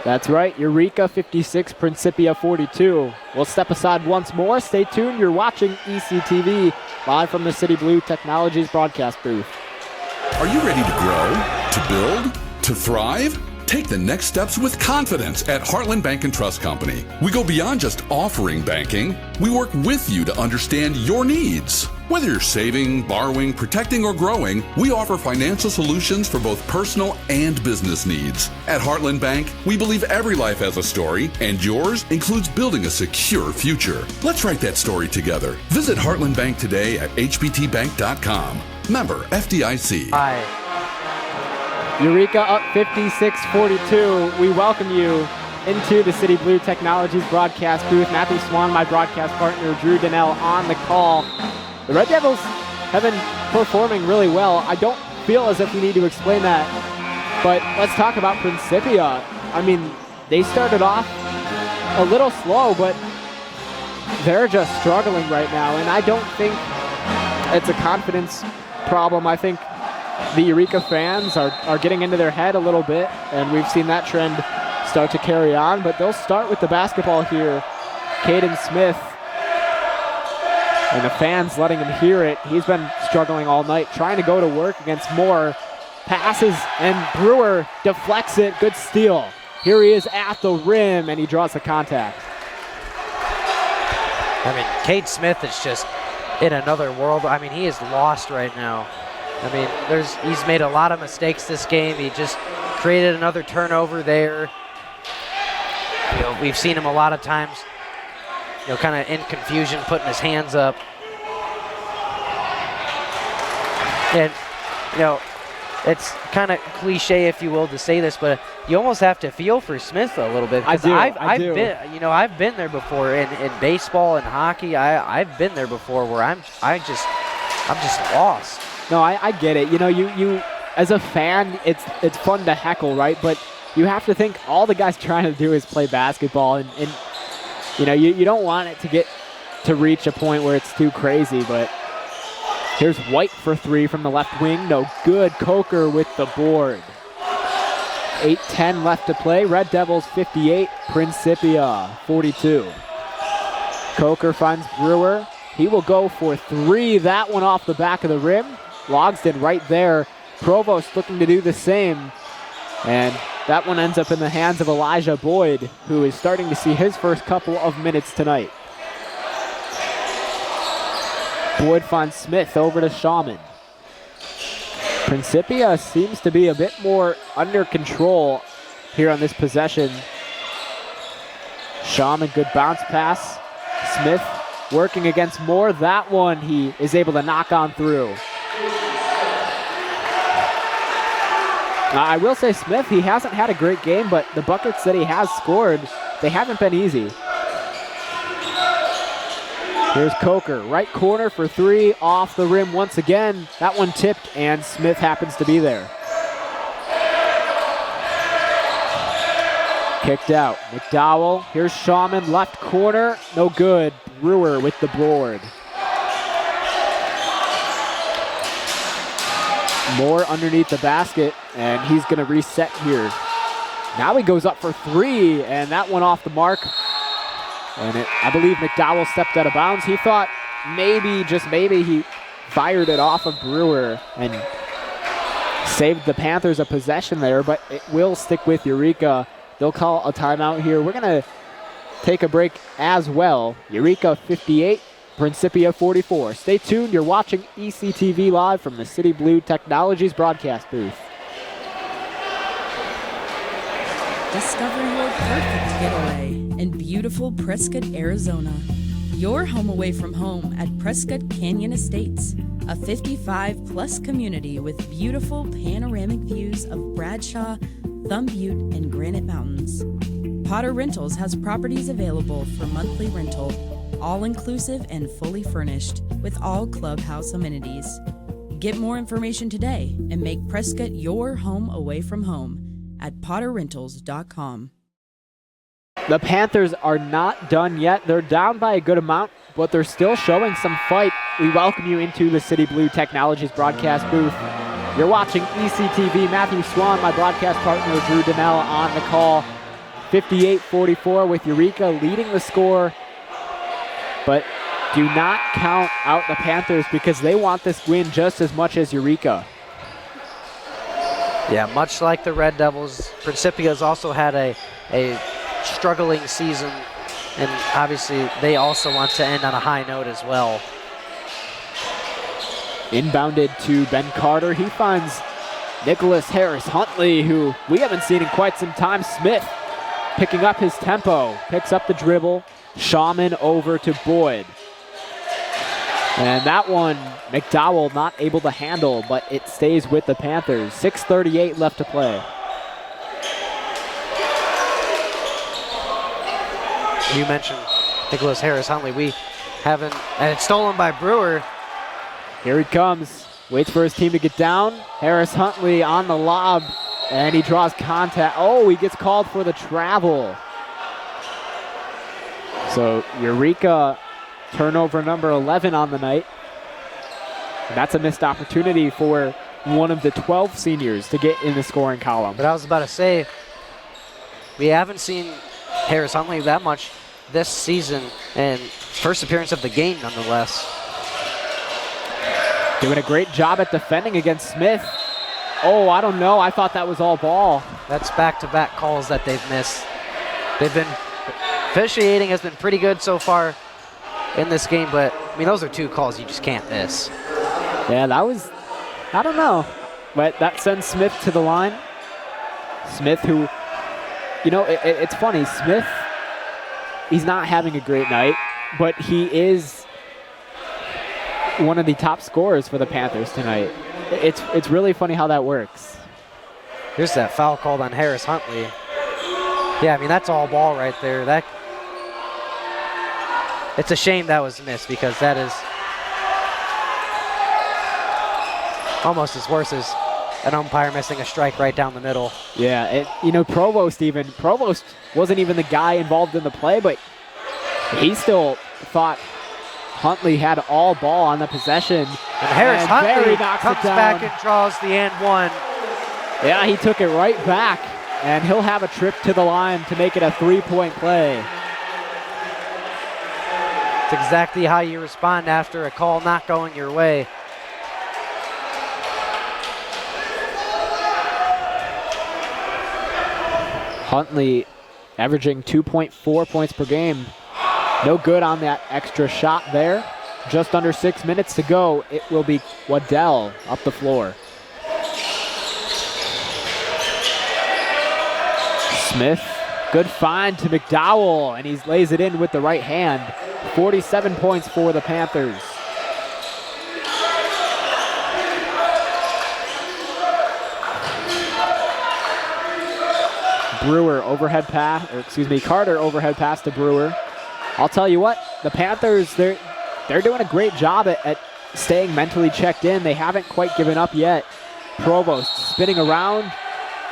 That's right, Eureka 56, Principia 42. We'll step aside once more. Stay tuned, you're watching ECTV, live from the City Blue Technologies broadcast booth. Are you ready to grow, to build, to thrive? Take the next steps with confidence at Heartland Bank and Trust Company. We go beyond just offering banking. We work with you to understand your needs. Whether you're saving, borrowing, protecting, or growing, we offer financial solutions for both personal and business needs. At Heartland Bank, we believe every life has a story, and yours includes building a secure future. Let's write that story together. Visit Heartland Bank today at hbtbank.com. Member FDIC. Hi. Eureka up 56-42. We welcome you into the City Blue Technologies broadcast booth. Matthew Swan, my broadcast partner, Drew Donnell on the call. The Red Devils have been performing really well. I don't feel as if we need to explain that, but let's talk about Principia. I mean, they started off a little slow, but they're just struggling right now, and I don't think it's a confidence problem. I think the Eureka fans are getting into their head a little bit, and we've seen that trend start to carry on, but they'll start with the basketball here. Caden Smith, and the fans letting him hear it. He's been struggling all night, trying to go to work against Moore. Passes, and Brewer deflects it. Good steal. Here he is at the rim, and he draws the contact. I mean, Cade Smith is just in another world. I mean, he is lost right now. I mean, he's made a lot of mistakes this game. He just created another turnover there. You know, we've seen him a lot of times, you know, kind of in confusion, putting his hands up. And, you know, it's kind of cliche, if you will, to say this, but you almost have to feel for Smith a little bit. I do. I've been there before in baseball and hockey. I've been there before where I'm just lost. No, I get it. You know, you as a fan, it's fun to heckle, right? But you have to think all the guy's trying to do is play basketball, and you know, you don't want it to reach a point where it's too crazy, but Here's White for three from the left wing. No good. Coker with the board. 8:10 left to play. Red Devils 58, Principia 42. Coker finds Brewer. He will go for three. That one off the back of the rim. Logsdon right there. Provost looking to do the same. And that one ends up in the hands of Elijah Boyd, who is starting to see his first couple of minutes tonight. Boyd finds Smith over to Shawman. Principia seems to be a bit more under control here on this possession. Shawman, good bounce pass. Smith working against Moore. That one he is able to knock on through. I will say Smith, he hasn't had a great game, but the buckets that he has scored, they haven't been easy. Here's Coker, right corner for three, off the rim once again. That one tipped, and Smith happens to be there. Kicked out. McDowell, here's Shawman, left corner, no good. Brewer with the board. Moore underneath the basket, and he's going to reset here. Now he goes up for three, and that one off the mark. And I believe McDowell stepped out of bounds. He thought maybe, just maybe, he fired it off of Brewer and saved the Panthers a possession there, but it will stick with Eureka. They'll call a timeout here. We're going to take a break as well. Eureka 58, Principia 44. Stay tuned. You're watching ECTV live from the City Blue Technologies broadcast booth. Discover your perfect getaway in beautiful Prescott, Arizona. Your home away from home at Prescott Canyon Estates, a 55-plus community with beautiful panoramic views of Bradshaw, Thumb Butte, and Granite Mountains. Potter Rentals has properties available for monthly rental, all-inclusive and fully furnished, with all clubhouse amenities. Get more information today and make Prescott your home away from home at potterrentals.com. The Panthers are not done yet. They're down by a good amount, but they're still showing some fight. We welcome you into the City Blue Technologies broadcast booth. You're watching ECTV. Matthew Swan, my broadcast partner, Drew Donnell on the call. 58-44 with Eureka leading the score. But do not count out the Panthers because they want this win just as much as Eureka. Yeah, much like the Red Devils, Principia's also had a struggling season, and obviously they also want to end on a high note as well. Inbounded to Ben Carter. He finds Nicholas Harris Huntley, who we haven't seen in quite some time. Smith picking up his tempo, picks up the dribble. Shawman over to Boyd. And that one, McDowell not able to handle, but it stays with the Panthers. 6:38 left to play. You mentioned Nicholas Harris Huntley. We haven't, and it's stolen by Brewer. Here he comes. Waits for his team to get down. Harris Huntley on the lob, and he draws contact. Oh, he gets called for the travel. So Eureka, turnover number 11 on the night. And that's a missed opportunity for one of the 12 seniors to get in the scoring column. But I was about to say, we haven't seen Harris Huntley that much this season, and first appearance of the game nonetheless. Doing a great job at defending against Smith. Oh, I don't know. I thought that was all ball. That's back-to-back calls that they've missed. Officiating has been pretty good so far in this game, but I mean, those are two calls you just can't miss. Yeah, that was, I don't know, but that sends Smith to the line. Smith, who, you know, it's funny, Smith, he's not having a great night, but he is one of the top scorers for the Panthers tonight. It's really funny how that works. Here's that foul called on Harris Huntley. Yeah, I mean, that's all ball right there. It's a shame that was missed, because that is almost as worse as an umpire missing a strike right down the middle. Yeah, Provost wasn't even the guy involved in the play, but he still thought Huntley had all ball on the possession. And Harris Huntley comes back and draws the and one. Yeah, he took it right back, and he'll have a trip to the line to make it a 3-point play. It's exactly how you respond after a call not going your way. Huntley averaging 2.4 points per game. No good on that extra shot there. Just under 6 minutes to go. It will be Waddell up the floor. Smith, good find to McDowell, and he lays it in with the right hand. 47 points for the Panthers. Brewer overhead pass, or excuse me, Carter overhead pass to Brewer. I'll tell you what, the Panthers, they're doing a great job at staying mentally checked in. They haven't quite given up yet. Provost spinning around,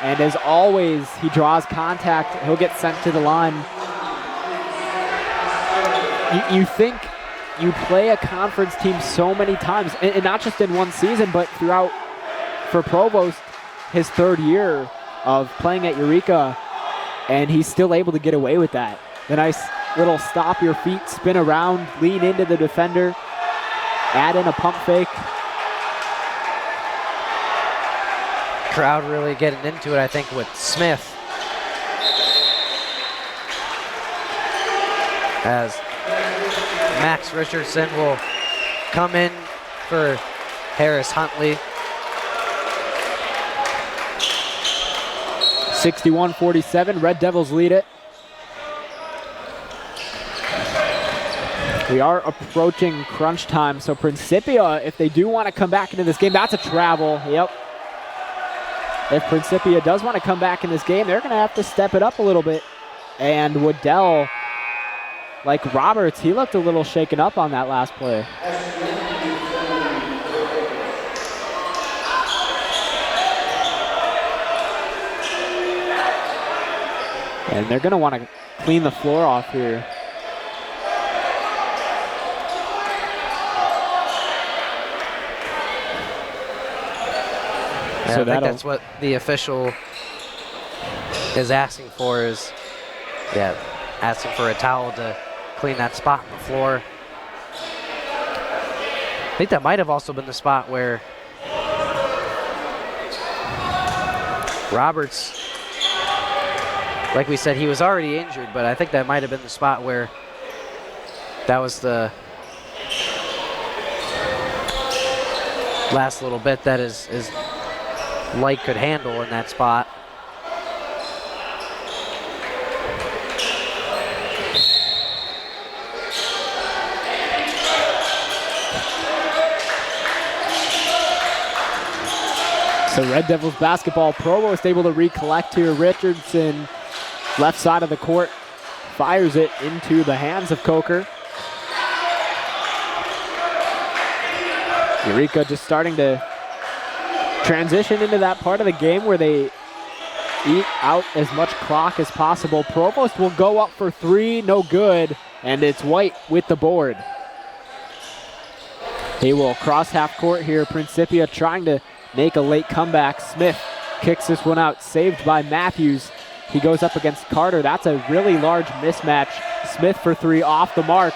and as always, he draws contact. He'll get sent to the line. You think you play a conference team so many times, and not just in one season, but throughout, for Provost, his third year of playing at Eureka, and he's still able to get away with that. The nice little stop your feet, spin around, lean into the defender, add in a pump fake. Crowd really getting into it, I think, with Smith. As Max Richardson will come in for Harris Huntley. 61-47, Red Devils lead it. We are approaching crunch time, so Principia, if they do want to come back into this game, that's a travel, yep. If Principia does want to come back in this game, they're going to have to step it up a little bit. And Waddell, like Roberts, he looked a little shaken up on that last play. And they're going to want to clean the floor off here. Yeah, so I think that's what the official is asking for, is asking for a towel to clean that spot on the floor. I think that might have also been the spot where Roberts, like we said, he was already injured, but I think that might have been the spot where that was the last little bit that is Light could handle in that spot. So Red Devils basketball, Provost able to recollect here. Richardson, left side of the court, fires it into the hands of Coker. Eureka just starting to transition into that part of the game where they eat out as much clock as possible. Provost will go up for three, no good, and it's White with the board. He will cross half court here. Principia trying to make a late comeback. Smith kicks this one out, saved by Matthews. He goes up against Carter. That's a really large mismatch. Smith for three, off the mark,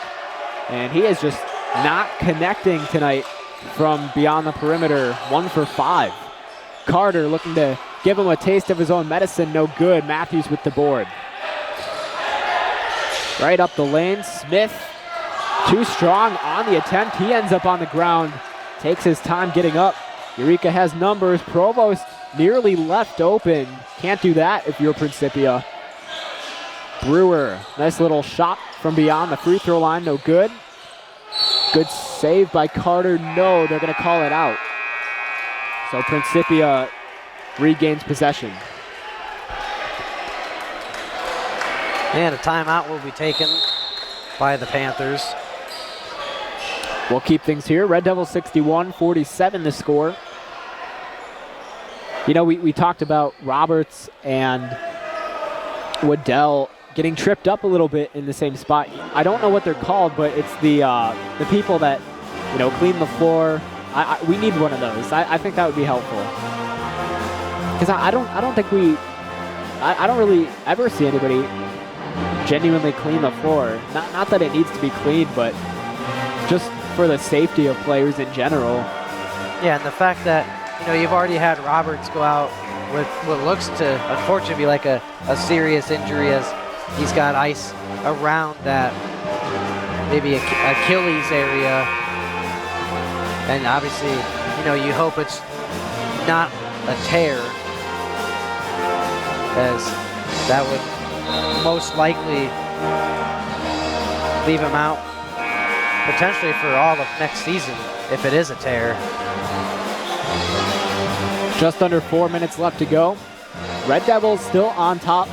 and he is just not connecting tonight from beyond the perimeter. 1 for 5. Carter looking to give him a taste of his own medicine, no good. Matthews with the board. Right up the lane, Smith too strong on the attempt. He ends up on the ground, takes his time getting up. Eureka has numbers. Provost nearly left open. Can't do that if you're Principia. Brewer, nice little shot from beyond the free throw line, no good. Good save by Carter. No, they're going to call it out. So Principia regains possession. And a timeout will be taken by the Panthers. We'll keep things here. Red Devils 61-47 the score. You know, we talked about Roberts and Waddell getting tripped up a little bit in the same spot. I don't know what they're called, but it's the people that, clean the floor. We need one of those. I think that would be helpful. Because I don't think I don't really ever see anybody genuinely clean the floor. Not that it needs to be cleaned, but just for the safety of players in general. Yeah, and the fact that, you've already had Roberts go out with what looks to, unfortunately, be like a serious injury, as he's got ice around that maybe Achilles area. And obviously, you hope it's not a tear, as that would most likely leave him out potentially for all of next season if it is a tear. Just under 4 minutes left to go. Red Devils still on top,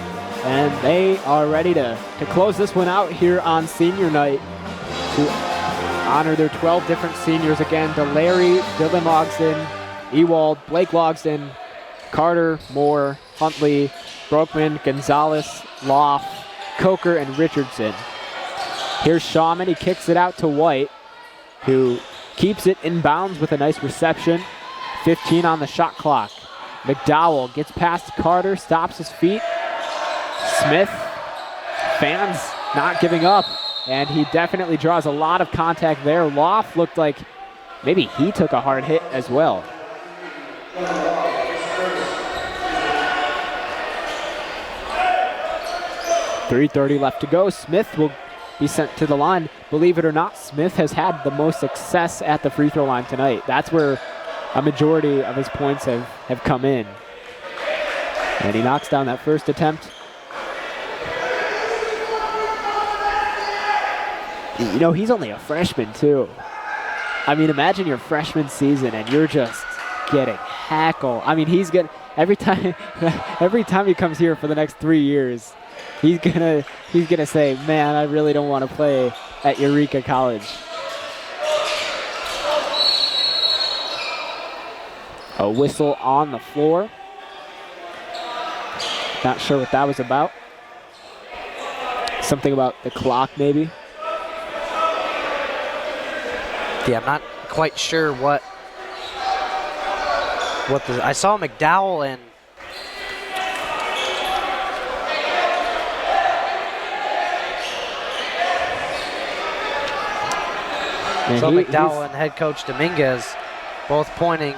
and they are ready to close this one out here on senior night to honor their 12 different seniors again. DeLarry, Dylan Logsden, Ewald, Blake Logsden, Carter, Moore, Huntley, Broekman, Gonzalez, Loff, Coker, and Richardson. Here's Shawman. He kicks it out to White, who keeps it in bounds with a nice reception. 15 on the shot clock. McDowell gets past Carter, stops his feet. Smith, fans not giving up, and he definitely draws a lot of contact there. Loff looked like maybe he took a hard hit as well. .330 left to go. Smith will be sent to the line. Believe it or not, Smith has had the most success at the free throw line tonight. That's where a majority of his points have come in. And he knocks down that first attempt. He's only a freshman too. I mean, imagine your freshman season and you're just getting heckled. I mean, he's getting, every time he comes here for the next 3 years, he's gonna say, man, I really don't want to play at Eureka College. A whistle on the floor. Not sure what that was about. Something about the clock, maybe. Yeah, I'm not quite sure what I saw McDowell and McDowell and head coach Dominguez both pointing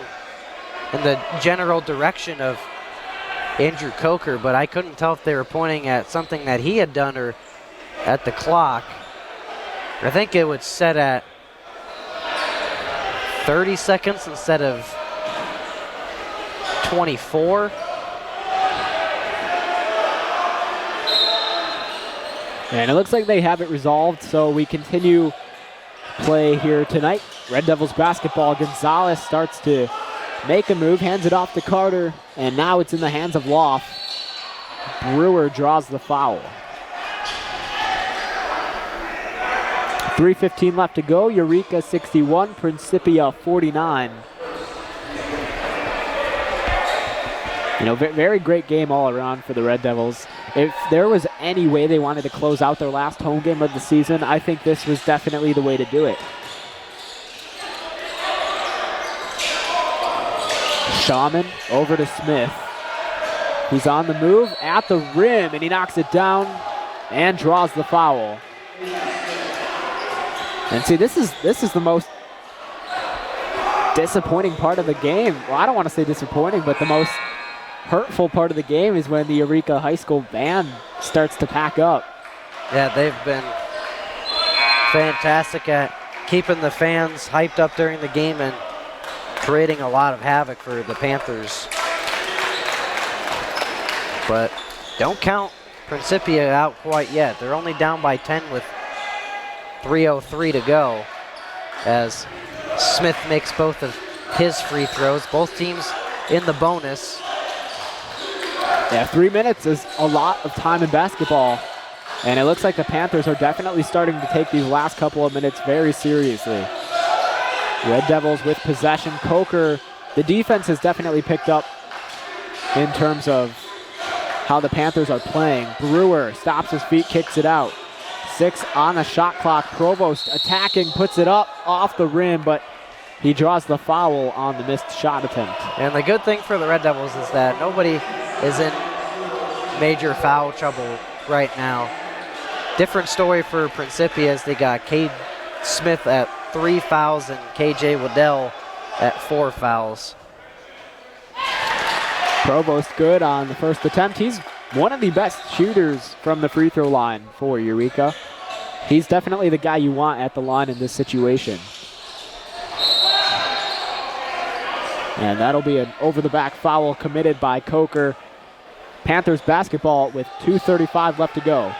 in the general direction of Andrew Coker, but I couldn't tell if they were pointing at something that he had done or at the clock. I think it was set at 30 seconds instead of 24. And it looks like they have it resolved, so we continue play here tonight. Red Devils basketball. Gonzalez starts to make a move, hands it off to Carter, and now it's in the hands of Loff. Brewer draws the foul. 3:15 left to go. Eureka 61, Principia 49. Very great game all around for the Red Devils. If there was any way they wanted to close out their last home game of the season, I think this was definitely the way to do it. Shawman over to Smith. He's on the move at the rim, and he knocks it down and draws the foul. And see, this is the most disappointing part of the game. Well, I don't want to say disappointing, but the most hurtful part of the game is when the Eureka High School band starts to pack up. Yeah, they've been fantastic at keeping the fans hyped up during the game and creating a lot of havoc for the Panthers. But don't count Principia out quite yet. They're only down by 10 with 3:03 to go, as Smith makes both of his free throws. Both teams in the bonus. Yeah, 3 minutes is a lot of time in basketball, and it looks like the Panthers are definitely starting to take these last couple of minutes very seriously. Red Devils with possession. Coker, the defense has definitely picked up in terms of how the Panthers are playing. Brewer stops his feet, kicks it out. 6 on the shot clock. Provost attacking, puts it up off the rim, but he draws the foul on the missed shot attempt. And the good thing for the Red Devils is that nobody is in major foul trouble right now. Different story for Principia as they got Cade Smith at 3 fouls and KJ Waddell at 4 fouls. Provost good on the first attempt. He's one of the best shooters from the free throw line for Eureka. He's definitely the guy you want at the line in this situation. And that'll be an over-the-back foul committed by Coker. Panthers basketball with 2:35 left to go.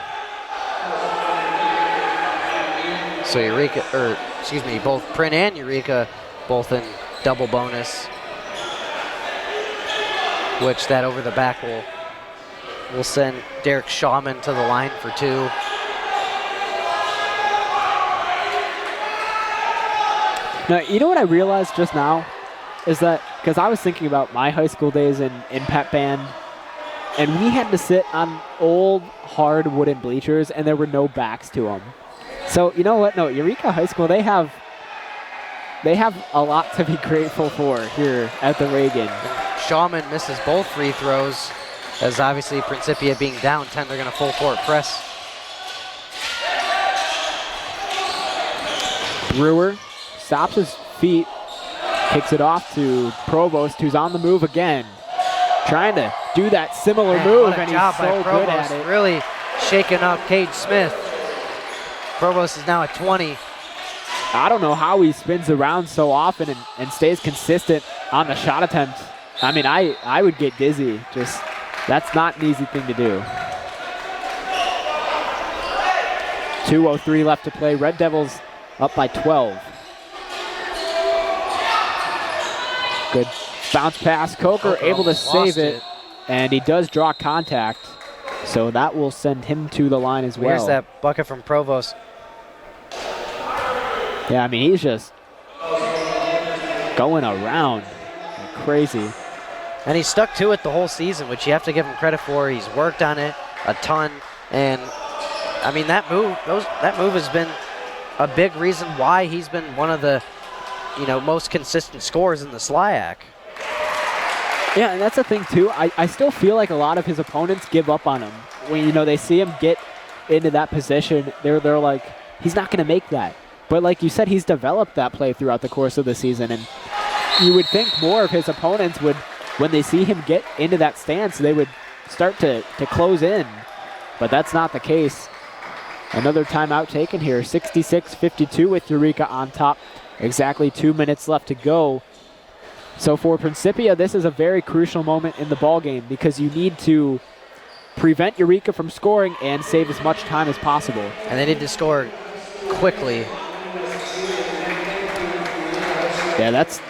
So both Print and Eureka both in double bonus, which that over the back will send Derek Shawman to the line for 2. Now, you know what I realized just now is that, because I was thinking about my high school days in pep band, and we had to sit on old hard wooden bleachers and there were no backs to them. So you know what? No, Eureka High School, they have a lot to be grateful for here at the Reagan. Shawman misses both free throws, as obviously Principia being down 10, they're going to full court press. Brewer stops his feet, kicks it off to Provost, who's on the move again, trying to do that similar move, and he's so good at it. Really shaking up Cade Smith. Provost is now at 20. I don't know how he spins around so often and stays consistent on the shot attempt. I mean, I would get dizzy. Just, that's not an easy thing to do. 2:03 left to play. Red Devils up by 12. Good bounce pass. Coker able to save it, and he does draw contact. So that will send him to the line as well. Here's that bucket from Provost. Yeah, I mean, he's just going around like crazy. And he's stuck to it the whole season, which you have to give him credit for. He's worked on it a ton. And, I mean, that move has been a big reason why he's been one of the, most consistent scorers in the SLIAC. Yeah, and that's the thing, too. I still feel like a lot of his opponents give up on him. When, they see him get into that position, they're like, he's not going to make that. But like you said, he's developed that play throughout the course of the season. And you would think more of his opponents would, when they see him get into that stance, they would start to close in. But that's not the case. Another timeout taken here. 66-52 with Eureka on top. Exactly 2 minutes left to go. So for Principia, this is a very crucial moment in the ballgame because you need to prevent Eureka from scoring and save as much time as possible. And they need to score quickly. Yeah, that's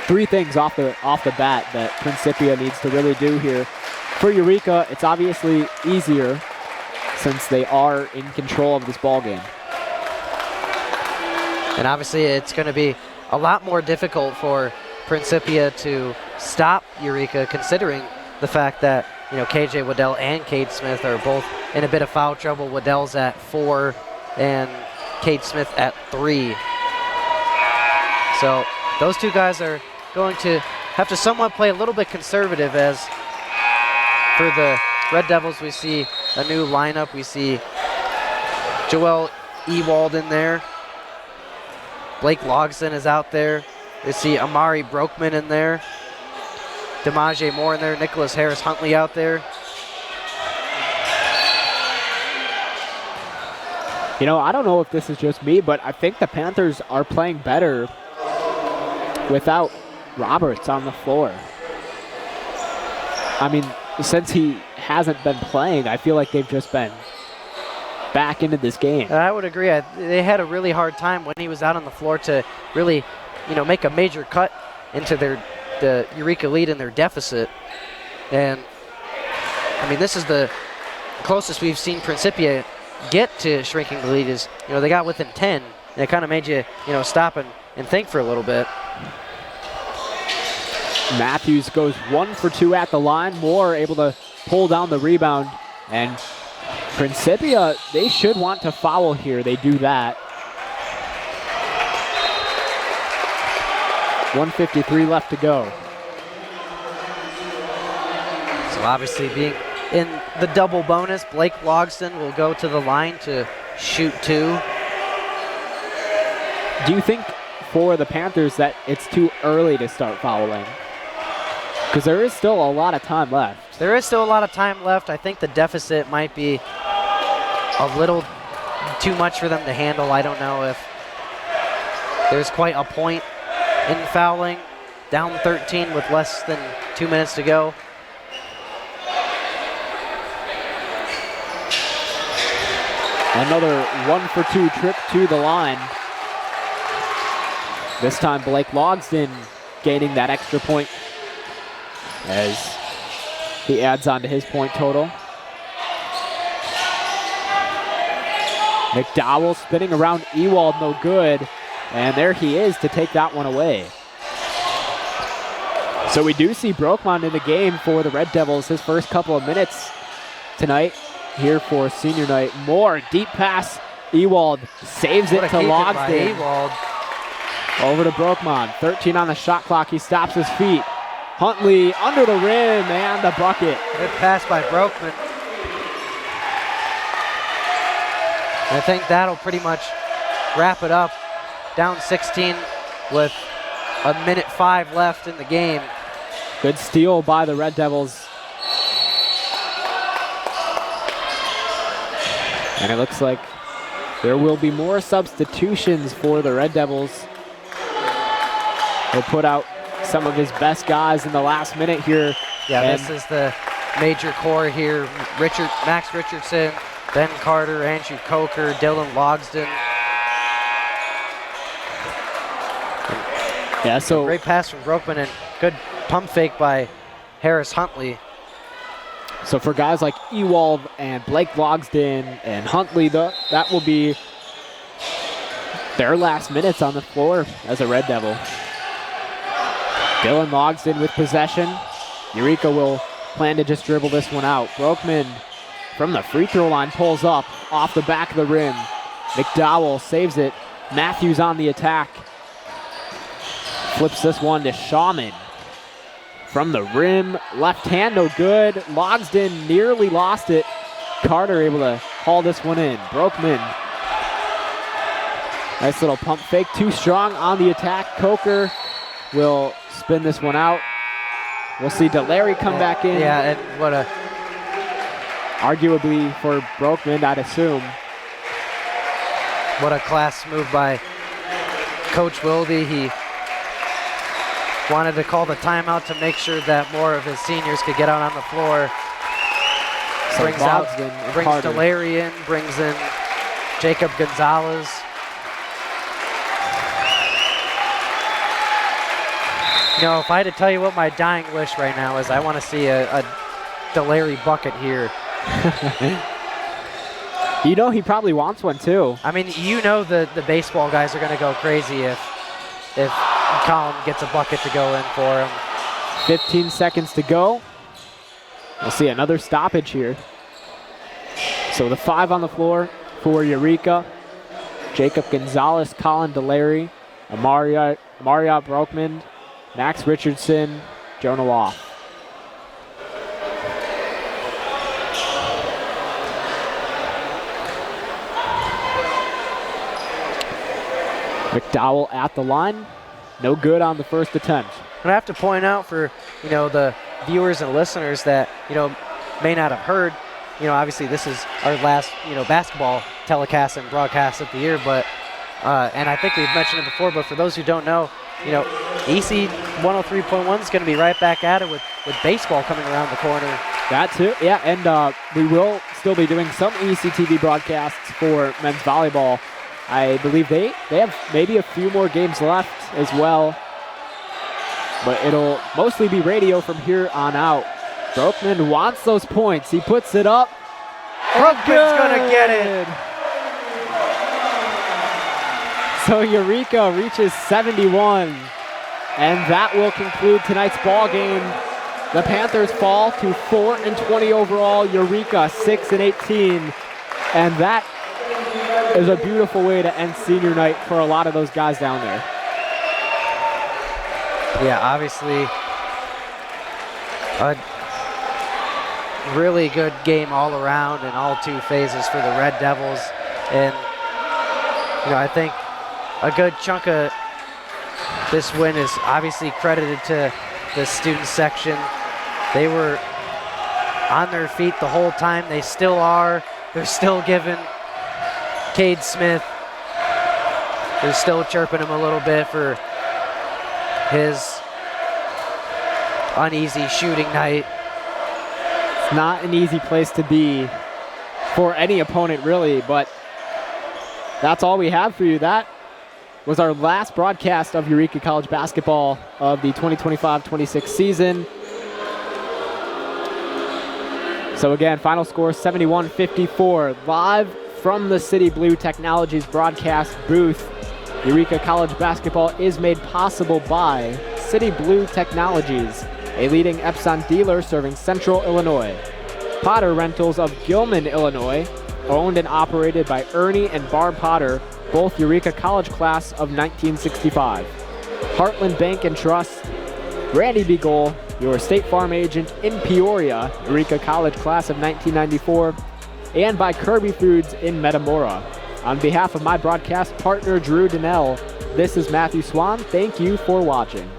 3 things off the bat that Principia needs to really do here. For Eureka, it's obviously easier since they are in control of this ballgame. And obviously it's going to be a lot more difficult for Principia to stop Eureka, considering the fact that KJ Waddell and Cade Smith are both in a bit of foul trouble. Waddell's at 4 and Cade Smith at 3. So those 2 guys are going to have to somewhat play a little bit conservative, as for the Red Devils we see a new lineup. We see Joel Ewald in there. Blake Logson is out there. We see Amari Brokman in there. Demaje Moore in there. Nicholas Harris Huntley out there. I don't know if this is just me, but I think the Panthers are playing better without Roberts on the floor. I mean, since he hasn't been playing, I feel like they've just been back into this game. I would agree. They had a really hard time when he was out on the floor to really, make a major cut into the Eureka lead and their deficit. And, I mean, this is the closest we've seen Principia get to shrinking the lead is, they got within 10. And it kind of made you, stop and think for a little bit. Matthews goes 1 for 2 at the line. Moore able to pull down the rebound. And Principia, they should want to foul here. They do that. 1:53 left to go. So obviously being in the double bonus, Blake Logston will go to the line to shoot 2. Do you think for the Panthers that it's too early to start fouling? Because there is still a lot of time left. There is still a lot of time left. I think the deficit might be a little too much for them to handle. I don't know if there's quite a point in fouling. Down 13 with less than 2 minutes to go. Another 1-for-2 trip to the line. This time Blake Logston gaining that extra point as he adds on to his point total. McDowell spinning around Ewald, no good. And there he is to take that one away. So we do see Brokman in the game for the Red Devils, his first couple of minutes tonight here for senior night. More deep pass. Ewald saves it to Logston. Over to Brokman. 13 on the shot clock. He stops his feet. Huntley under the rim and the bucket. Good pass by Brokman. I think that'll pretty much wrap it up. Down 16 with 1:05 left in the game. Good steal by the Red Devils. And it looks like there will be more substitutions for the Red Devils. He'll put out some of his best guys in the last minute here. Yeah, this is the major core here. Max Richardson, Ben Carter, Andrew Coker, Dylan Logston. Yeah, so great pass from Brokman and good pump fake by Harris Huntley. So for guys like Ewald and Blake Logston and Huntley, that will be their last minutes on the floor as a Red Devil. Dylan Logston with possession. Eureka will plan to just dribble this one out. Brokman from the free throw line pulls up off the back of the rim. McDowell saves it. Matthews on the attack. Flips this one to Shawman. From the rim, left hand, no good. Logston nearly lost it. Carter able to haul this one in. Brokman. Nice little pump fake, too strong on the attack. Coker will spin this one out. We'll see DeLary come back in. Yeah, and what a... Arguably for Brokman, I'd assume. What a class move by Coach Wilde. He wanted to call the timeout to make sure that more of his seniors could get out on the floor. So brings DeLary in, brings in Jacob Gonzalez. You know, if I had to tell you what my dying wish right now is, I want to see a DeLary bucket here. You know, he probably wants one too. I mean, you know the baseball guys are going to go crazy if Colin gets a bucket to go in for him. 15 seconds to go. We'll see another stoppage here. So the 5 on the floor for Eureka. Jacob Gonzalez, Colin DeLary, Marriott Brokman, Max Richardson, Jonah Loff. McDowell at the line. No good on the first attempt. And I have to point out for, you know, the viewers and listeners that, you know, may not have heard, you know, obviously this is our last, you know, basketball telecast and broadcast of the year, but, and I think we've mentioned it before, but for those who don't know, you know, EC 103.1 is going to be right back at it with baseball coming around the corner. That too, yeah, and we will still be doing some ECTV broadcasts for men's volleyball. I believe they have maybe a few more games left as well, but it'll mostly be radio from here on out. Brokman wants those points. He puts it up. Brokman's gonna get it. So Eureka reaches 71, and that will conclude tonight's ball game. The Panthers fall to 4-20 overall. Eureka 6-18. And that is a beautiful way to end senior night for a lot of those guys down there. Yeah, obviously a really good game all around in all two phases for the Red Devils. And, I think a good chunk of this win is obviously credited to the student section. They were on their feet the whole time. They still are. They're still giving Cade Smith, they're still chirping him a little bit for his uneasy shooting night. It's not an easy place to be for any opponent, really, but that's all we have for you. That was our last broadcast of Eureka College basketball of the 2025-26 season. So again, final score 71-54. Live from the City Blue Technologies broadcast booth. Eureka College basketball is made possible by City Blue Technologies, a leading Epson dealer serving Central Illinois. Potter Rentals of Gilman, Illinois, owned and operated by Ernie and Barb Potter, both Eureka College class of 1965. Heartland Bank and Trust, Randy B. Goal, your State Farm agent in Peoria, Eureka College class of 1994, and by Kirby Foods in Metamora. On behalf of my broadcast partner, Drew Donnell, this is Matthew Swan. Thank you for watching.